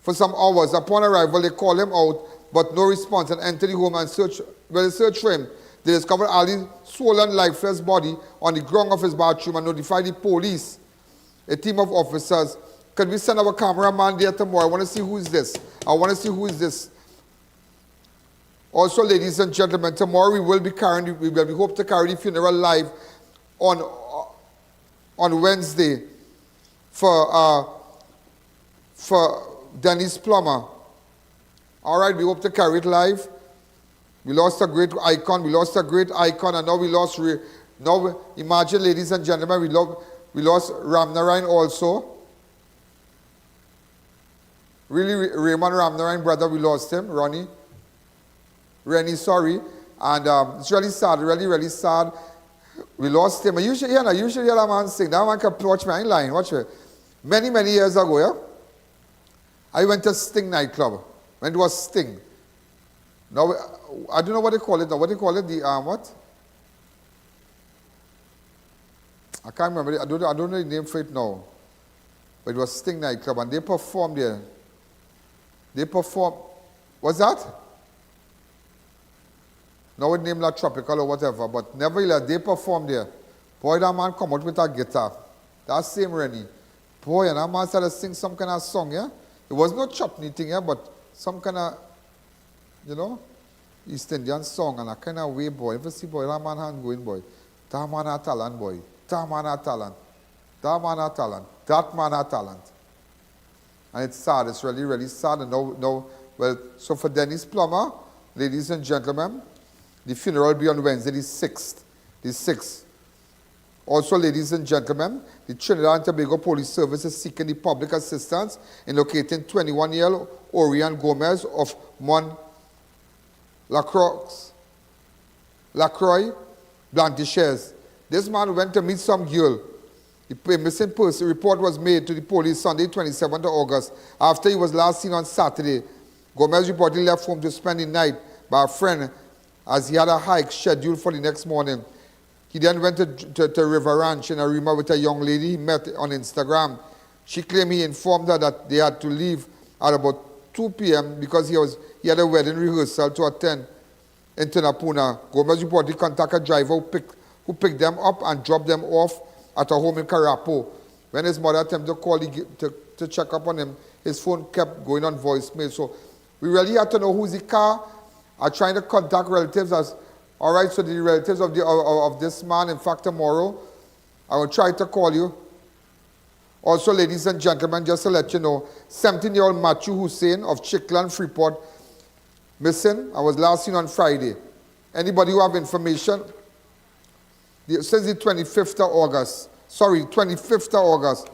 for some hours. Upon arrival, they called him out, but no response, and entered the home and searched for him. They discovered Ali's swollen, lifeless body on the ground of his bathroom and notified the police. A team of officers. Can we send our cameraman there tomorrow? I want to see who is this. I want to see who is this. Also, ladies and gentlemen, tomorrow we hope to carry the funeral live on Wednesday for Dennis Plummer. All right, we hope to carry it live. We lost a great icon. And now we lost. Now imagine, ladies and gentlemen, we lost Ramnarine also. Really, Raymond Ramnarine, brother, we lost him. Rennie, sorry. And it's really sad, really sad. We lost him. You should hear that man sing. That man can watch me. I ain't lying. Watch me. Many years ago, yeah, I went to Sting nightclub. When it was Sting. Now, I don't know what they call it now. What they call it? The, what? I can't remember. I don't know the name for it now. But it was Sting nightclub, and they performed there. What's that? Now it named La Tropical or whatever, but nevertheless, they performed there. Boy, that man come out with a guitar. That same Rennie. Boy, and that man started to sing some kind of song, yeah? It was no chutney thing, yeah, but some kind of, East Indian song, and a kind of way, boy. If you see, boy, that man hand going, boy. That man had talent, boy. That man had talent. That man had talent. That man had talent. And it's sad. It's really sad. And now, well, so for Dennis Plummer, ladies and gentlemen, the funeral will be on Wednesday, the 6th. The 6th. Also, ladies and gentlemen, the Trinidad and Tobago Police Service is seeking the public assistance in locating 21-year-old Orion Gomez of Mont Lacroix, Blantyres. This man went to meet some girl. The missing person report was made to the police Sunday, 27th of August, after he was last seen on Saturday. Gomez reportedly left home to spend the night by a friend as he had a hike scheduled for the next morning. He then went to River Ranch in Arima with a young lady he met on Instagram. She claimed he informed her that they had to leave at about 2 p.m. because he had a wedding rehearsal to attend in Tunapuna. Gomez reportedly contacted a driver who picked them up and dropped them off at a home in Carapo. When his mother attempted to call to check up on him, his phone kept going on voicemail. So we really had to know who's the car. I'm trying to contact relatives. All right, so the relatives of this man, in fact, tomorrow, I will try to call you. Also, ladies and gentlemen, just to let you know, 17-year-old Matthew Hussein of Chiclan, Freeport, missing. I was last seen on Friday. Anybody who have information? Since the 25th of August. Sorry, 25th of August.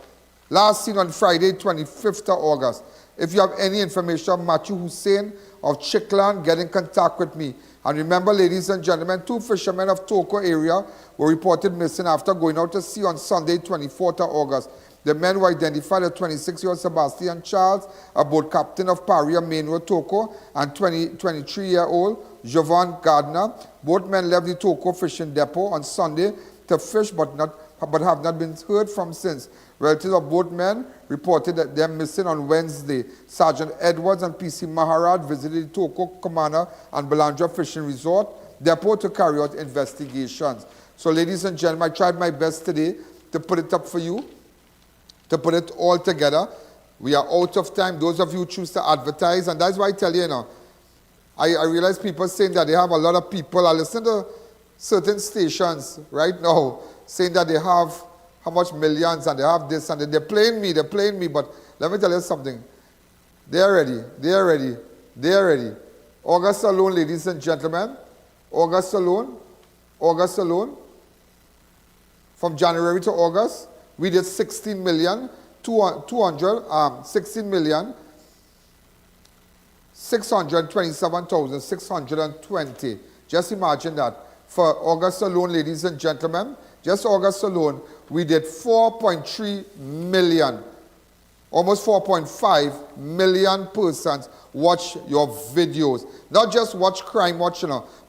Last seen on Friday, 25th of August. If you have any information, Matthew Hussein of Chiclan, get in contact with me. And remember, ladies and gentlemen, 2 fishermen of Toko area were reported missing after going out to sea on Sunday, 24th of August. The men were identified as 26-year-old Sebastian Charles, a boat captain of Paria Main Road, Toko, and 23-year-old Jovan Gardner. Both men left the Toko fishing depot on Sunday to fish, but have not been heard from since. Relatives of both men reported that they are missing on Wednesday. Sergeant Edwards and PC Maharaj visited the Toko Commander and Belandra Fishing Resort depot to carry out investigations. So, ladies and gentlemen, I tried my best today to put it up for you, to put it all together. We are out of time. Those of you who choose to advertise, and that's why I tell you, I realize people saying that they have a lot of people. I listen to certain stations right now saying that they have how much millions and they have this and they're playing me, but let me tell you something. They're ready. August alone, ladies and gentlemen, August alone, from January to August, we did 16 million, 627,620. Just imagine that. For August alone, ladies and gentlemen, just August alone, we did 4.3 million, almost 4.5 million persons watch your videos. Not just watch crime watch,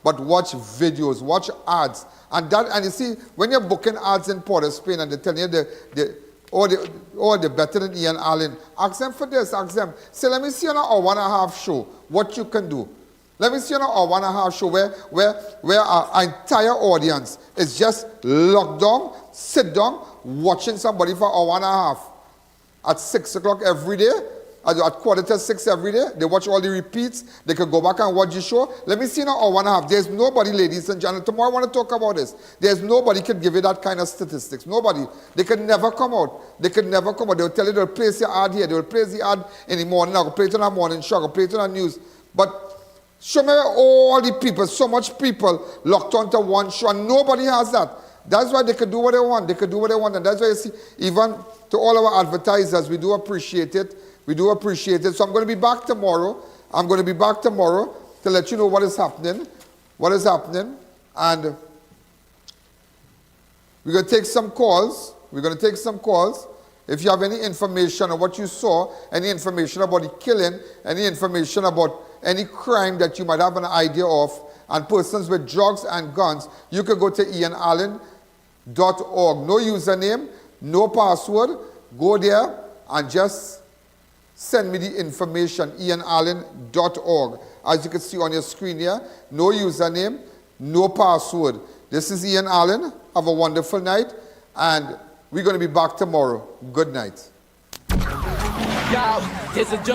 but watch videos, watch ads. And you see, when you're booking ads in Port of Spain and they're telling you they're better than Ian Allen, ask them for this, ask them. Say, let me see on our 1.5 show what you can do. Let me see on our 1.5 show where our entire audience is just locked down, sit down, watching somebody for our 1.5. At 6 o'clock every day, at 5:45 every day, they watch all the repeats, they can go back and watch the show. Let me see now our 1.5. There's nobody, ladies and gentlemen, tomorrow I want to talk about this. There's nobody can give you that kind of statistics. Nobody. They can never come out. They can never come out. They'll tell you they'll place your ad here, they'll place the ad in the morning, I'll play it on the morning show, I'll play it on the news. But show me all the people, so much people locked onto one show, and nobody has that. That's why they can do what they want. They can do what they want. And that's why you see, even to all our advertisers, we do appreciate it. We do appreciate it. So I'm going to be back tomorrow. I'm going to be back tomorrow to let you know what is happening. What is happening. And we're going to take some calls. We're going to take some calls. If you have any information on what you saw, any information about the killing, any information about any crime that you might have an idea of, and persons with drugs and guns, you can go to ianallen.org. No username, no password. Go there and just send me the information, ianallen.org. As you can see on your screen here, no username, no password. This is Ian Allen. Have a wonderful night, and we're going to be back tomorrow. Good night.